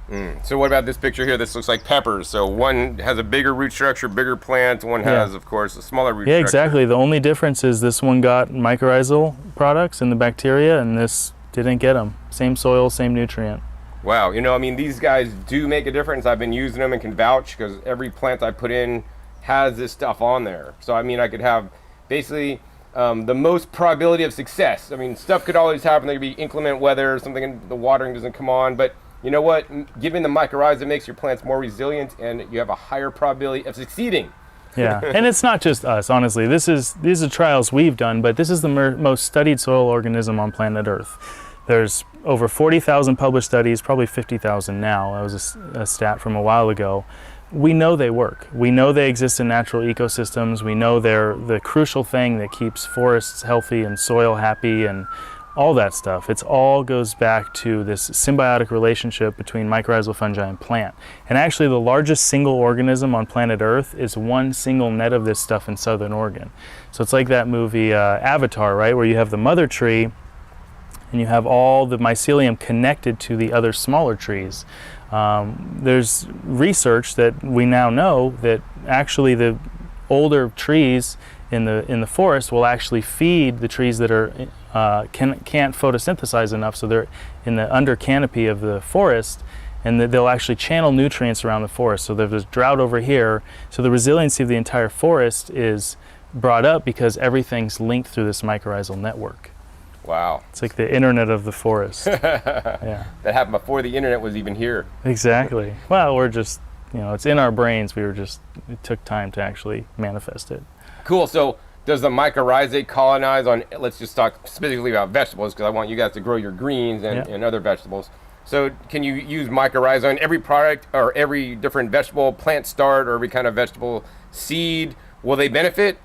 So what about this picture here? This looks like peppers. So one has a bigger root structure, bigger plant. One has, of course, a smaller root structure. Yeah, exactly. The only difference is this one got mycorrhizal products and the bacteria, and this didn't get them. Same soil, same nutrient. Wow, these guys do make a difference. I've been using them and can vouch because every plant I put in has this stuff on there. So I could have basically the most probability of success. Stuff could always happen. There could be inclement weather, something the watering doesn't come on, but you know what? Giving the mycorrhizae makes your plants more resilient, and you have a higher probability of succeeding. Yeah, and it's not just us, honestly. These are trials we've done, but this is the most studied soil organism on planet Earth. There's over 40,000 published studies, probably 50,000 now. That was a stat from a while ago. We know they work. We know they exist in natural ecosystems. We know they're the crucial thing that keeps forests healthy and soil happy and all that stuff. It all goes back to this symbiotic relationship between mycorrhizal fungi and plant. And actually the largest single organism on planet Earth is one single net of this stuff in Southern Oregon. So it's like that movie Avatar, right? Where you have the mother tree and you have all the mycelium connected to the other smaller trees. There's research that we now know that actually the older trees in the forest will actually feed the trees that are can't photosynthesize enough, so they're in the under canopy of the forest, and they'll actually channel nutrients around the forest. So there's drought over here, so the resiliency of the entire forest is brought up because everything's linked through this mycorrhizal network. Wow. It's like the internet of the forest. Yeah. That happened before the internet was even here. Exactly. Well, we're just, it's in our brains. It took time to actually manifest it. Cool. So does the mycorrhizae colonize on, let's just talk specifically about vegetables because I want you guys to grow your greens and other vegetables. So can you use mycorrhizae on every product or every different vegetable plant start or every kind of vegetable seed? Will they benefit?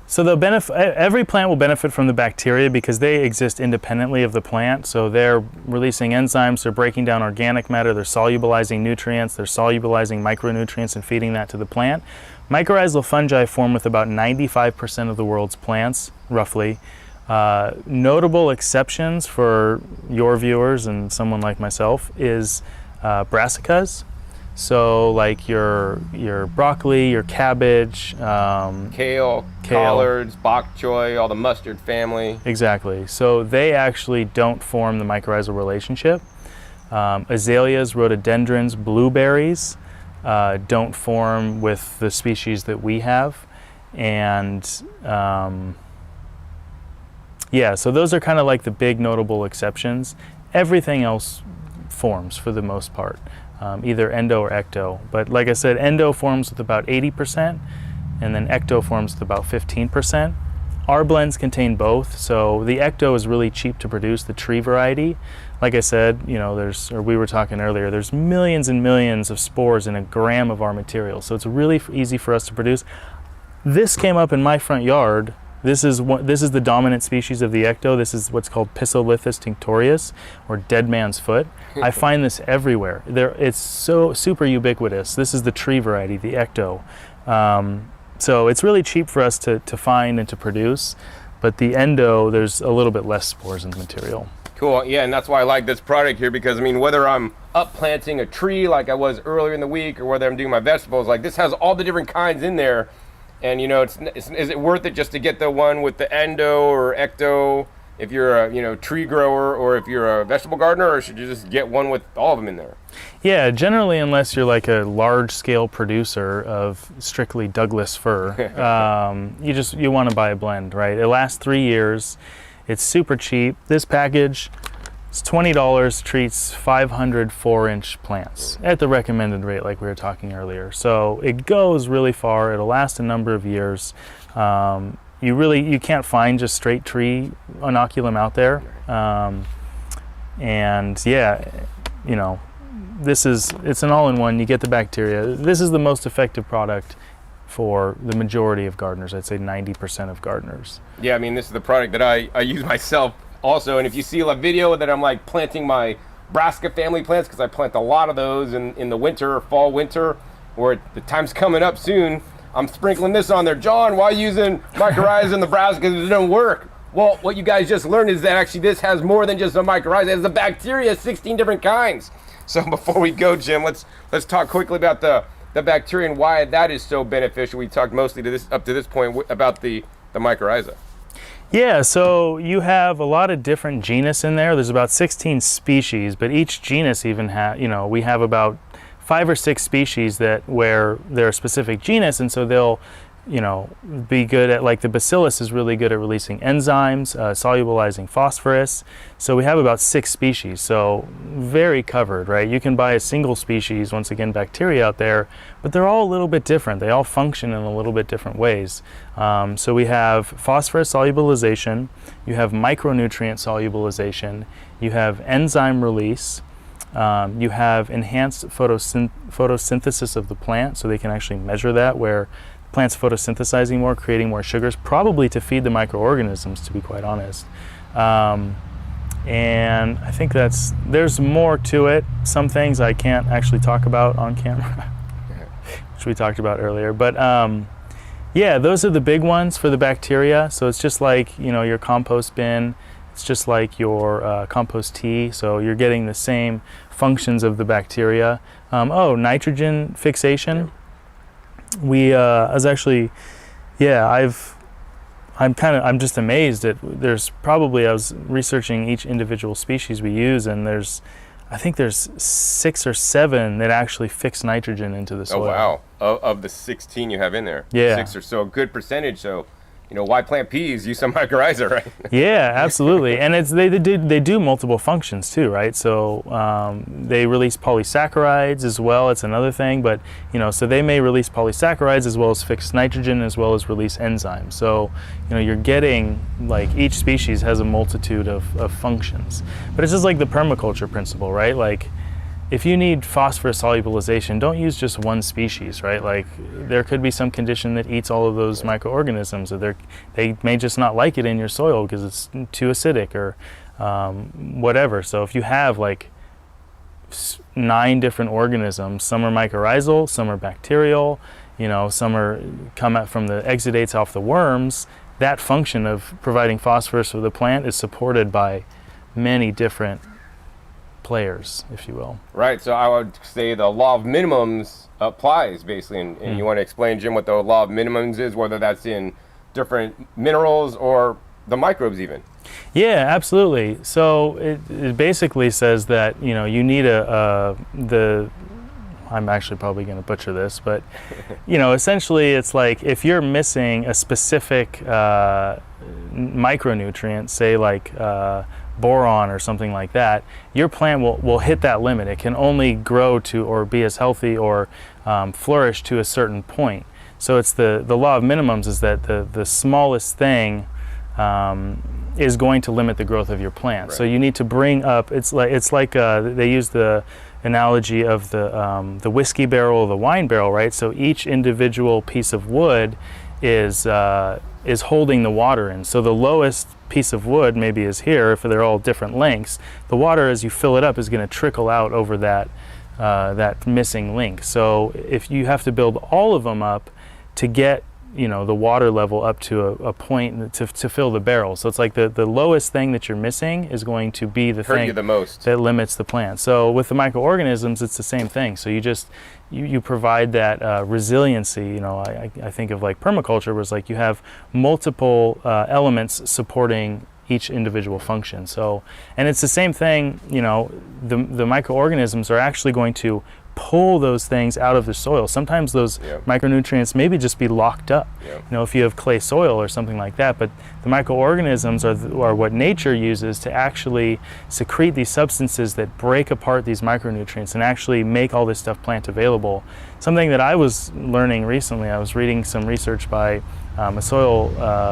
So they'll benefit. Every plant will benefit from the bacteria because they exist independently of the plant. So they're releasing enzymes, they're breaking down organic matter, they're solubilizing nutrients, they're solubilizing micronutrients and feeding that to the plant. Mycorrhizal fungi form with about 95% of the world's plants, roughly. Notable exceptions for your viewers and someone like myself is brassicas. So like your broccoli, your cabbage, kale, collards, bok choy, all the mustard family. Exactly. So they actually don't form the mycorrhizal relationship. Azaleas, rhododendrons, blueberries don't form with the species that we have. And yeah, so those are kind of like the big notable exceptions. Everything else forms for the most part. Either endo or ecto. But like I said, endo forms with about 80%, and then ecto forms with about 15%. Our blends contain both, so the ecto is really cheap to produce, the tree variety. Like I said, you know, we were talking earlier, there's millions and millions of spores in a gram of our material, so it's really easy for us to produce. This came up in my front yard. This is the dominant species of the ecto. This is what's called Pissolithus tinctorius, or dead man's foot. I find this everywhere. It's so super ubiquitous. This is the tree variety, the ecto. So it's really cheap for us to find and to produce, but the endo, there's a little bit less spores in the material. Cool, yeah, and that's why I like this product here, because I mean, whether I'm up planting a tree like I was earlier in the week, or whether I'm doing my vegetables, like this has all the different kinds in there. And you know, is it worth it just to get the one with the endo or ecto if you're a tree grower, or if you're a vegetable gardener, or should you just get one with all of them in there? Yeah, generally, unless you're like a large-scale producer of strictly Douglas fir, you want to buy a blend, right? It lasts 3 years. It's super cheap. This package, it's $20, treats 500 4-inch plants at the recommended rate, like we were talking earlier. So it goes really far. It'll last a number of years. You can't find just straight tree inoculum out there. And yeah, you know, it's an all-in-one. You get the bacteria. This is the most effective product for the majority of gardeners. I'd say 90% of gardeners. Yeah, I mean, this is the product that I use myself also. And if you see a video that I'm like planting my brassica family plants, because I plant a lot of those in the winter, fall, winter, or the time's coming up soon, I'm sprinkling this on there. John, why using mycorrhizae in the brassicas? It doesn't work. Well, what you guys just learned is that actually this has more than just a mycorrhizae. It has the bacteria, 16 different kinds. So before we go, Jim, let's talk quickly about the bacteria and why that is so beneficial. We talked mostly up to this point about the mycorrhizae. Yeah, so you have a lot of different genus in there. There's about 16 species, but each genus even we have about 5 or 6 species where they're a specific genus, and so they'll be good at, like the bacillus is really good at releasing enzymes, solubilizing phosphorus. So we have about 6 species, so very covered, right? You can buy a single species, once again, bacteria out there, but they're all a little bit different. They all function in a little bit different ways. So we have phosphorus solubilization, you have micronutrient solubilization, you have enzyme release, you have enhanced photosynthesis of the plant, so they can actually measure that, where plants photosynthesizing more, creating more sugars, probably to feed the microorganisms, to be quite honest. And I think there's more to it. Some things I can't actually talk about on camera, which we talked about earlier. But yeah, those are the big ones for the bacteria. So it's just like your compost bin. It's just like your compost tea. So you're getting the same functions of the bacteria. Nitrogen fixation. I'm just amazed at, I was researching each individual species we use, and I think there's 6 or 7 that actually fix nitrogen into the soil. Oh wow, of the 16 you have in there. Yeah. 6 or so, a good percentage. So why plant peas? Use some mycorrhiza, right? Yeah, absolutely. And they do multiple functions too, right? So they release polysaccharides as well. It's another thing, but so they may release polysaccharides as well as fix nitrogen as well as release enzymes. So you're getting, like, each species has a multitude of functions. But it's just like the permaculture principle, right? Like, if you need phosphorus solubilization, don't use just one species, right? Like, there could be some condition that eats all of those microorganisms, or they may just not like it in your soil because it's too acidic or whatever. So if you have like 9 different organisms, some are mycorrhizal, some are bacterial, some are come out from the exudates off the worms, that function of providing phosphorus for the plant is supported by many different players, if you will. Right, so I would say the law of minimums applies basically, and you want to explain, Jim, what the law of minimums is, whether that's in different minerals or the microbes even. Yeah, absolutely. So it basically says that you need I'm actually probably going to butcher this, but essentially it's like if you're missing a specific micronutrient, say like boron or something like that, your plant will hit that limit. It can only grow to or be as healthy or flourish to a certain point. So it's the law of minimums is that the smallest thing is going to limit the growth of your plant. Right. So you need to bring up, it's like they use the analogy of the whiskey barrel or the wine barrel, right? So each individual piece of wood is holding the water in. So the lowest piece of wood maybe is here, if they're all different lengths. The water, as you fill it up, is going to trickle out over that missing link. So if you have to build all of them up to get the water level up to a point to fill the barrel. So it's like the lowest thing that you're missing is going to be the Hurt thing you the most. that limits the plant. So with the microorganisms, it's the same thing. So you provide that resiliency. I think of like permaculture was like you have multiple elements supporting each individual function. So, and it's the same thing, the microorganisms are actually going to pull those things out of the soil. Sometimes those micronutrients maybe just be locked up, if you have clay soil or something like that, but the microorganisms are what nature uses to actually secrete these substances that break apart these micronutrients and actually make all this stuff plant available. Something that I was learning recently, I was reading some research by a soil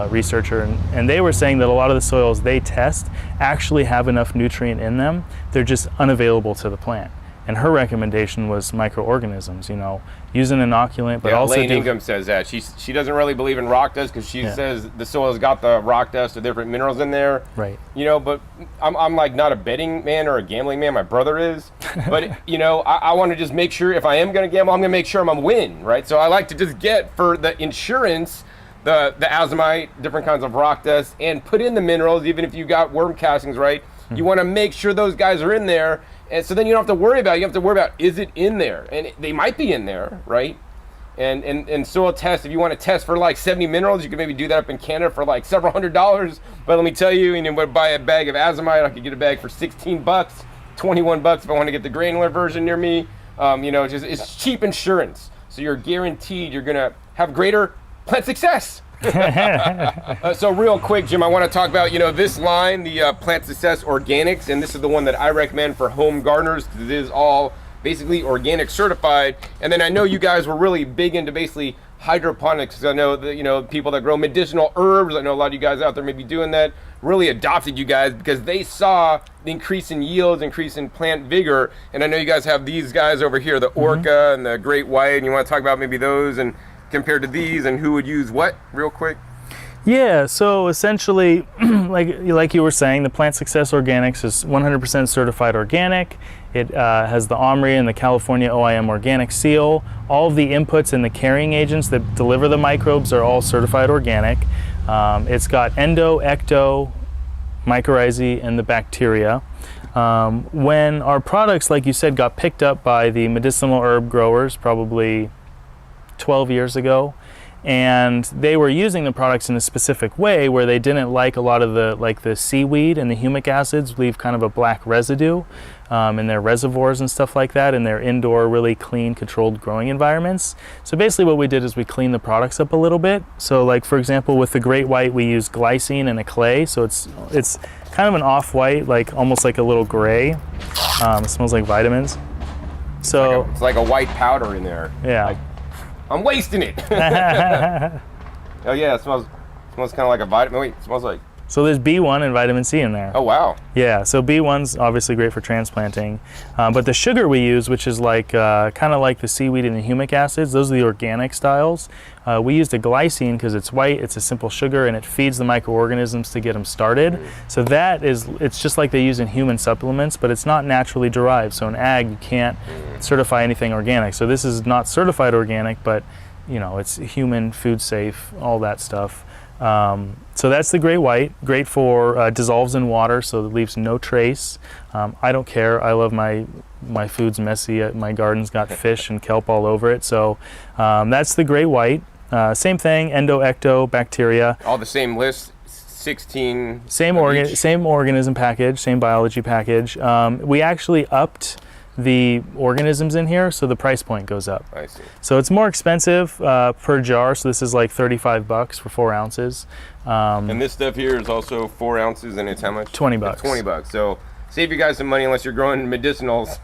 researcher, and they were saying that a lot of the soils they test actually have enough nutrient in them, they're just unavailable to the plant. And her recommendation was microorganisms, use an inoculant, but also Lane Ingham says that. She doesn't really believe in rock dust because she says the soil's got the rock dust or different minerals in there. Right. But I'm like not a betting man or a gambling man. My brother is. But, I want to just make sure if I am going to gamble, I'm going to make sure I'm going to win, right? So I like to just get for the insurance the azomite, different kinds of rock dust, and put in the minerals, even if you got worm castings, right? You want to make sure those guys are in there. And so then you don't have to worry about it. You have to worry about, is it in there? And they might be in there, right? And soil test, if you want to test for like 70 minerals, you can maybe do that up in Canada for like several $100s. But let me tell you, buy a bag of azomite, I could get a bag for $16, $21 if I want to get the granular version near me. It's cheap insurance. So you're guaranteed you're going to have greater plant success. So real quick, Jim, I want to talk about, this line, the Plant Success Organics, and this is the one that I recommend for home gardeners. It is all basically organic certified. And then I know you guys were really big into basically hydroponics. I know that, people that grow medicinal herbs, I know a lot of you guys out there may be doing that, really adopted you guys because they saw the increase in yields, increase in plant vigor. And I know you guys have these guys over here, the Orca and the Great White, and you want to talk about maybe those and compared to these and who would use what real quick? Yeah, so essentially, like you were saying, the Plant Success Organics is 100% certified organic. It has the OMRI and the California OIM organic seal. All of the inputs and the carrying agents that deliver the microbes are all certified organic. It's got endo, ecto, mycorrhizae, and the bacteria. When our products, like you said, got picked up by the medicinal herb growers probably 12 years ago, and they were using the products in a specific way where they didn't like a lot of the seaweed and the humic acids leave kind of a black residue in their reservoirs and stuff like that in their indoor, really clean, controlled growing environments. So basically what we did is we cleaned the products up a little bit. So like, for example, with the Great White, we use glycine and a clay. So it's kind of an off-white, like almost like a little gray. It smells like vitamins. So it's like a white powder in there. Yeah. Like, I'm wasting it. Oh yeah, it smells kind of like a vitamin. Wait, it smells like. So there's B1 and vitamin C in there. Oh wow. Yeah, so B1's obviously great for transplanting, but the sugar we use, which is like kind of like the seaweed and the humic acids, those are the organic styles. We used a glycine because it's white, it's a simple sugar, and it feeds the microorganisms to get them started. So it's just like they use in human supplements, but it's not naturally derived. So in ag, you can't certify anything organic. So this is not certified organic, but it's human, food safe, all that stuff. So that's the Great White, great for dissolves in water, so it leaves no trace. I don't care. I love my food's messy. My garden's got fish and kelp all over it. So that's the Great White. Same thing, endo, ecto, bacteria. All the same list, 16. Same organism package, same biology package. We actually upped the organisms in here, so the price point goes up. I see. So it's more expensive per jar, so this is like $35 for 4 ounces. And this stuff here is also 4 ounces, and it's how much? $20. It's $20. So save you guys some money unless you're growing medicinals.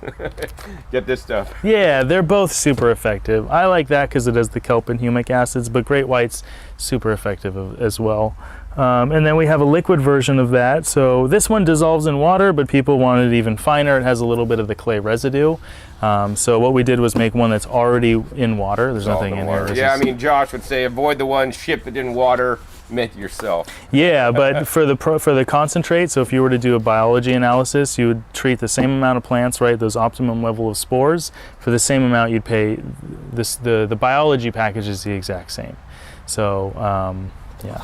Get this stuff. Yeah, they're both super effective. I like that because it has the kelp and humic acids, but Great White's super effective as well. And then we have a liquid version of that. So this one dissolves in water, but people want it even finer. It has a little bit of the clay residue. So what we did was make one that's already in water. There's nothing in here. Yeah, I mean, Josh would say avoid the one shipped in water, make it yourself. Yeah, but for the concentrate, so if you were to do a biology analysis, you would treat the same amount of plants, right, those optimum level of spores, for the same amount you'd pay. The biology package is the exact same. So, yeah,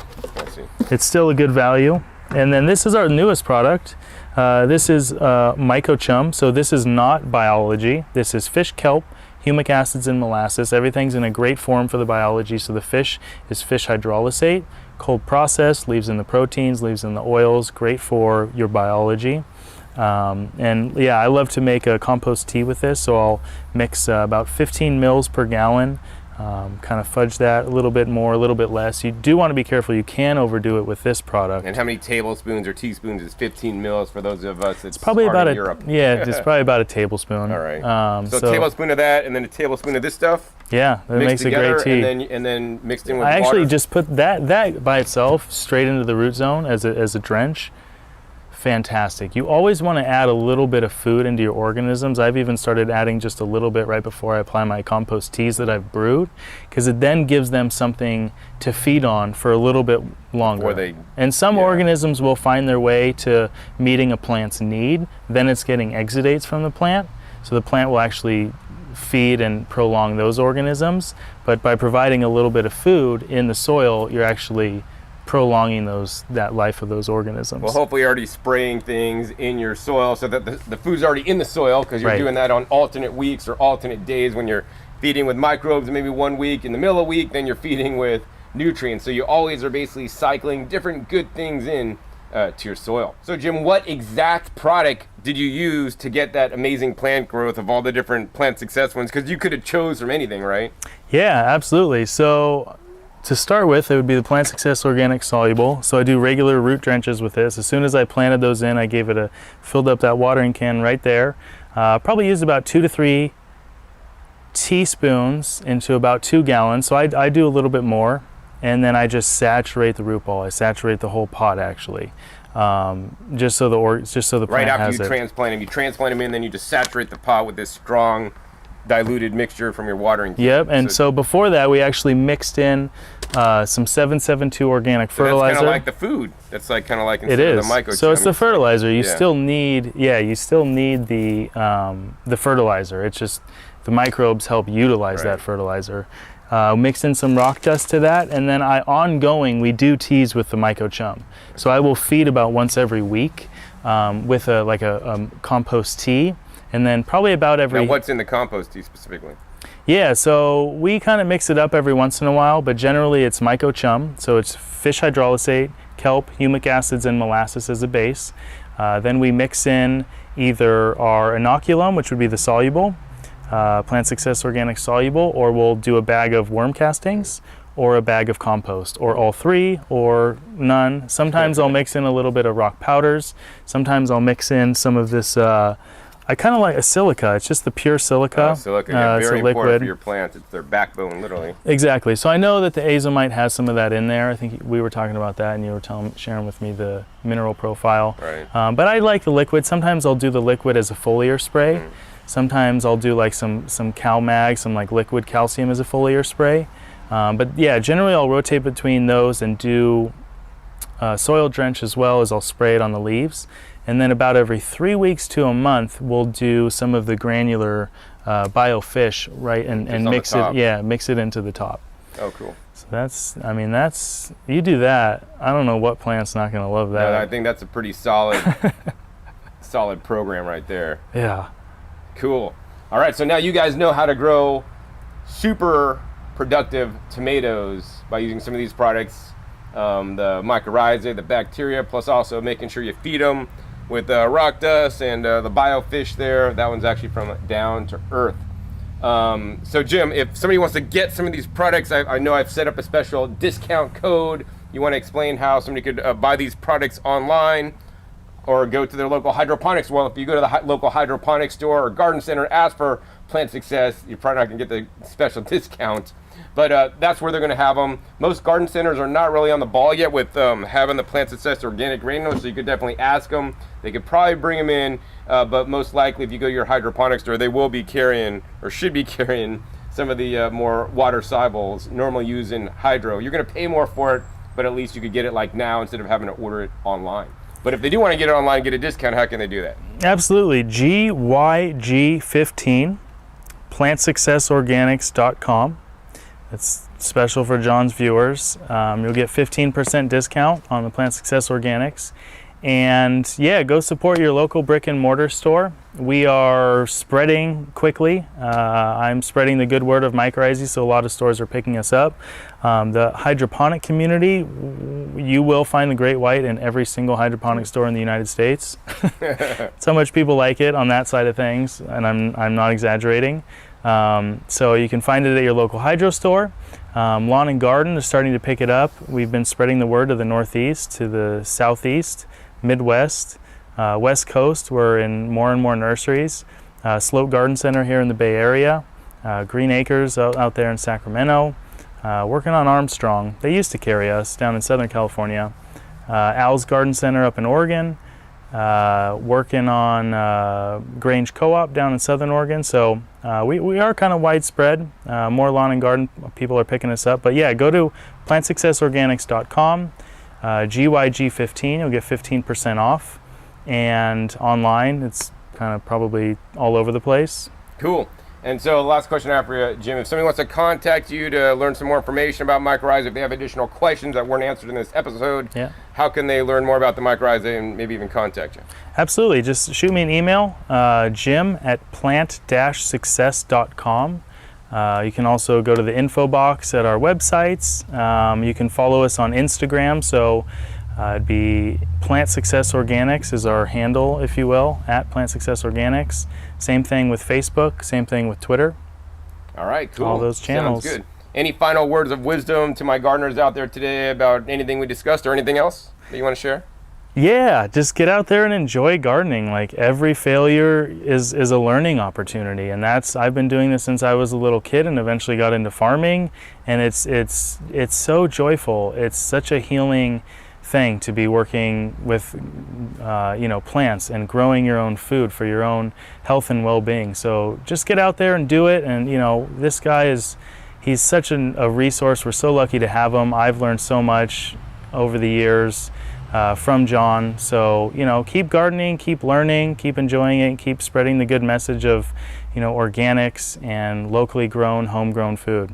it's still a good value. And then this is our newest product. This is Mycochum. So this is not biology. This is fish kelp, humic acids, and molasses. Everything's in a great form for the biology. So the fish is fish hydrolysate, cold processed, leaves in the proteins, leaves in the oils. Great for your biology. And yeah, I love to make a compost tea with this. So I'll mix about 15 mils per gallon. Kind of fudge that a little bit more, a little bit less. You do want to be careful. You can overdo it with this product. And how many tablespoons or teaspoons is 15 mils for those of us that's probably about in Europe? Yeah, it's probably about a tablespoon. All right. So a tablespoon of that, and then a tablespoon of this stuff. Yeah, that makes a great tea. And then mixed in with water. I actually water. just put that by itself straight into the root zone as a drench. Fantastic. You always want to add a little bit of food into your organisms. I've even started adding just a little bit right before I apply my compost teas that I've brewed, because it then gives them something to feed on for a little bit longer. And some organisms will find their way to meeting a plant's need. Then it's getting exudates from the plant. So the plant will actually feed and prolong those organisms. But by providing a little bit of food in the soil, you're actually prolonging that life of those organisms. Well, hopefully you're already spraying things in your soil so that the food's already in the soil, because you're doing that on alternate weeks or alternate days. When you're feeding with microbes maybe 1 week, in the middle of the week then you're feeding with nutrients. So you always are basically cycling different good things in to your soil. So Jim, what exact product did you use to get that amazing plant growth of all the different plant success ones? Because you could have chose from anything, right? Yeah, absolutely. So to start with, it would be the Plant Success Organic Soluble. So I do regular root drenches with this. As soon as I planted those in, I gave it filled up that watering can right there. Probably used about 2 to 3 teaspoons into about 2 gallons. So I do a little bit more, and then I just saturate the root ball. I saturate the whole pot actually, just so the plant right after has you transplant them in, then you just saturate the pot with this strong diluted mixture from your watering can. Yep, and so before that we actually mixed in some 772 organic fertilizer. That's kind of like the food. That's like kind of like it is. The Mycochum. So it's the fertilizer. You still need the fertilizer. It's just the microbes help utilize that fertilizer. Mix in some rock dust to that, and then we do teas with the Mycochum. So I will feed about once every week with a compost tea. And then probably about every... Now what's in the compost tea specifically? Yeah, so we kind of mix it up every once in a while, but generally it's mycochum, so it's fish hydrolysate, kelp, humic acids, and molasses as a base. Then we mix in either our inoculum, which would be the soluble, Plant Success Organic soluble, or we'll do a bag of worm castings, or a bag of compost, or all three, or none. Sometimes I'll mix in a little bit of rock powders. Sometimes I'll mix in some of this, I kind of like a silica. It's just the pure silica. Silica, yeah, very important for your plants. It's their backbone, literally. Exactly. So I know that the azomite has some of that in there. I think we were talking about that, and you were sharing with me the mineral profile. Right. But I like the liquid. Sometimes I'll do the liquid as a foliar spray. Sometimes I'll do like some CalMag, some like liquid calcium as a foliar spray. But yeah, generally I'll rotate between those and do soil drench as well as I'll spray it on the leaves. And then about every 3 weeks to a month, we'll do some of the granular biofish, right, and mix it. Yeah, mix it into the top. Oh, cool. So that's you do that. I don't know what plant's not going to love that. Yeah, I think that's a pretty solid, solid program right there. Yeah. Cool. All right, so now you guys know how to grow super productive tomatoes by using some of these products, the mycorrhizae, the bacteria, plus also making sure you feed them with rock dust and the biofish there. That one's actually from Down to Earth. So Jim, if somebody wants to get some of these products, I know I've set up a special discount code. You want to explain how somebody could buy these products online or go to their local hydroponics? Well, if you go to the local hydroponics store or garden center, ask for Plant Success, you're probably not going to get the special discount. But that's where they're going to have them. Most garden centers are not really on the ball yet with having the Plant Success organic granules, so you could definitely ask them. They could probably bring them in, but most likely if you go to your hydroponics store, they will be carrying, or should be carrying, some of the more water solubles normally used in hydro. You're going to pay more for it, but at least you could get it like now instead of having to order it online. But if they do want to get it online and get a discount, how can they do that? Absolutely. GYG15, plantsuccessorganics.com. It's special for John's viewers. You'll get 15% discount on the Plant Success Organics. And yeah, go support your local brick and mortar store. We are spreading quickly. I'm spreading the good word of Mycorrhizae, so a lot of stores are picking us up. The hydroponic community, you will find the Great White in every single hydroponic store in the United States. That's how much people like it on that side of things, and I'm not exaggerating. So you can find it at your local hydro store. Lawn and Garden is starting to pick it up. We've been spreading the word to the Northeast, to the Southeast, Midwest, West Coast. We're in more and more nurseries. Sloat Garden Center here in the Bay Area. Green Acres out there in Sacramento. Working on Armstrong. They used to carry us down in Southern California. Al's Garden Center up in Oregon. Working on Grange Co-op down in Southern Oregon. So we are kind of widespread. More lawn and garden people are picking us up. But yeah, go to plantsuccessorganics.com. GYG15, you'll get 15% off. And online, it's kind of probably all over the place. Cool. And so last question I have for you, Jim, if somebody wants to contact you to learn some more information about mycorrhizae, if they have additional questions that weren't answered in this episode, how can they learn more about the mycorrhizae and maybe even contact you? Absolutely. Just shoot me an email, jim@plant-success.com. You can also go to the info box at our websites. You can follow us on Instagram. So it'd be Plant Success Organics is our handle, if you will, at Plant Success Organics. Same thing with Facebook, same thing with Twitter. All right, cool. All those channels. Sounds good. Any final words of wisdom to my gardeners out there today about anything we discussed or anything else that you want to share? Yeah, just get out there and enjoy gardening. Like every failure is a learning opportunity, and I've been doing this since I was a little kid and eventually got into farming, and it's so joyful. It's such a healing thing to be working with plants and growing your own food for your own health and well-being. So just get out there and do it. And this guy he's such a resource. We're so lucky to have him. I've learned so much over the years from John. So keep gardening, keep learning, keep enjoying it, and keep spreading the good message of organics and locally grown, homegrown food.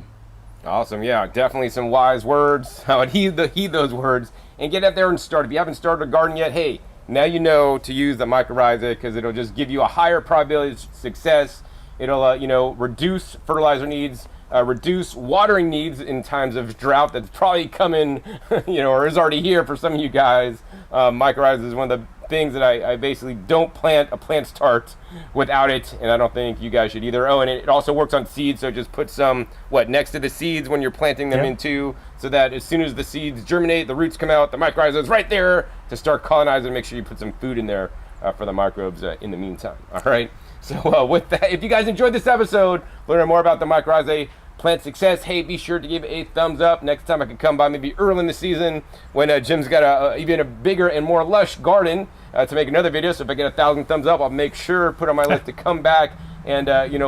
Awesome. Yeah, definitely some wise words. I would heed those words and get out there and start. If you haven't started a garden yet, hey, now you know to use the mycorrhizae because it'll just give you a higher probability of success. It'll, reduce fertilizer needs, reduce watering needs in times of drought that's probably coming, or is already here for some of you guys. Mycorrhizae is one of the things that I basically don't plant a plant start without it, and I don't think you guys should either. Oh, and it also works on seeds, so just put some, next to the seeds when you're planting them into, so that as soon as the seeds germinate, the roots come out, the mycorrhizae is right there to start colonizing. Make sure you put some food in there for the microbes in the meantime. All right. So with that, if you guys enjoyed this episode, learn more about the mycorrhizae plant success, hey, be sure to give it a thumbs up. Next time I can come by maybe early in the season when Jim's got even a bigger and more lush garden to make another video. So if I get 1,000 thumbs up, I'll make sure, put on my list to come back and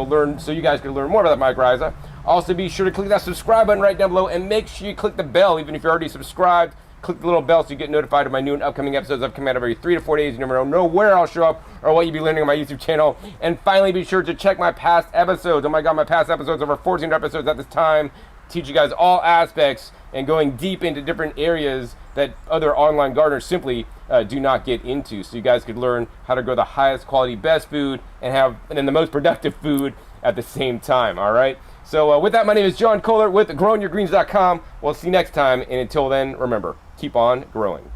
learn, so you guys can learn more about the mycorrhizae. Also, be sure to click that subscribe button right down below, and make sure you click the bell, even if you're already subscribed. Click the little bell so you get notified of my new and upcoming episodes. I've come out every 3 to 4 days. You never know where I'll show up or what you'll be learning on my YouTube channel. And finally, be sure to check my past episodes. Oh my God, my past episodes, over 14 episodes at this time, teach you guys all aspects and going deep into different areas that other online gardeners simply do not get into. So you guys could learn how to grow the highest quality, best food and then the most productive food at the same time, all right? So with that, my name is John Kohler with growingyourgreens.com. We'll see you next time, and until then, remember, keep on growing.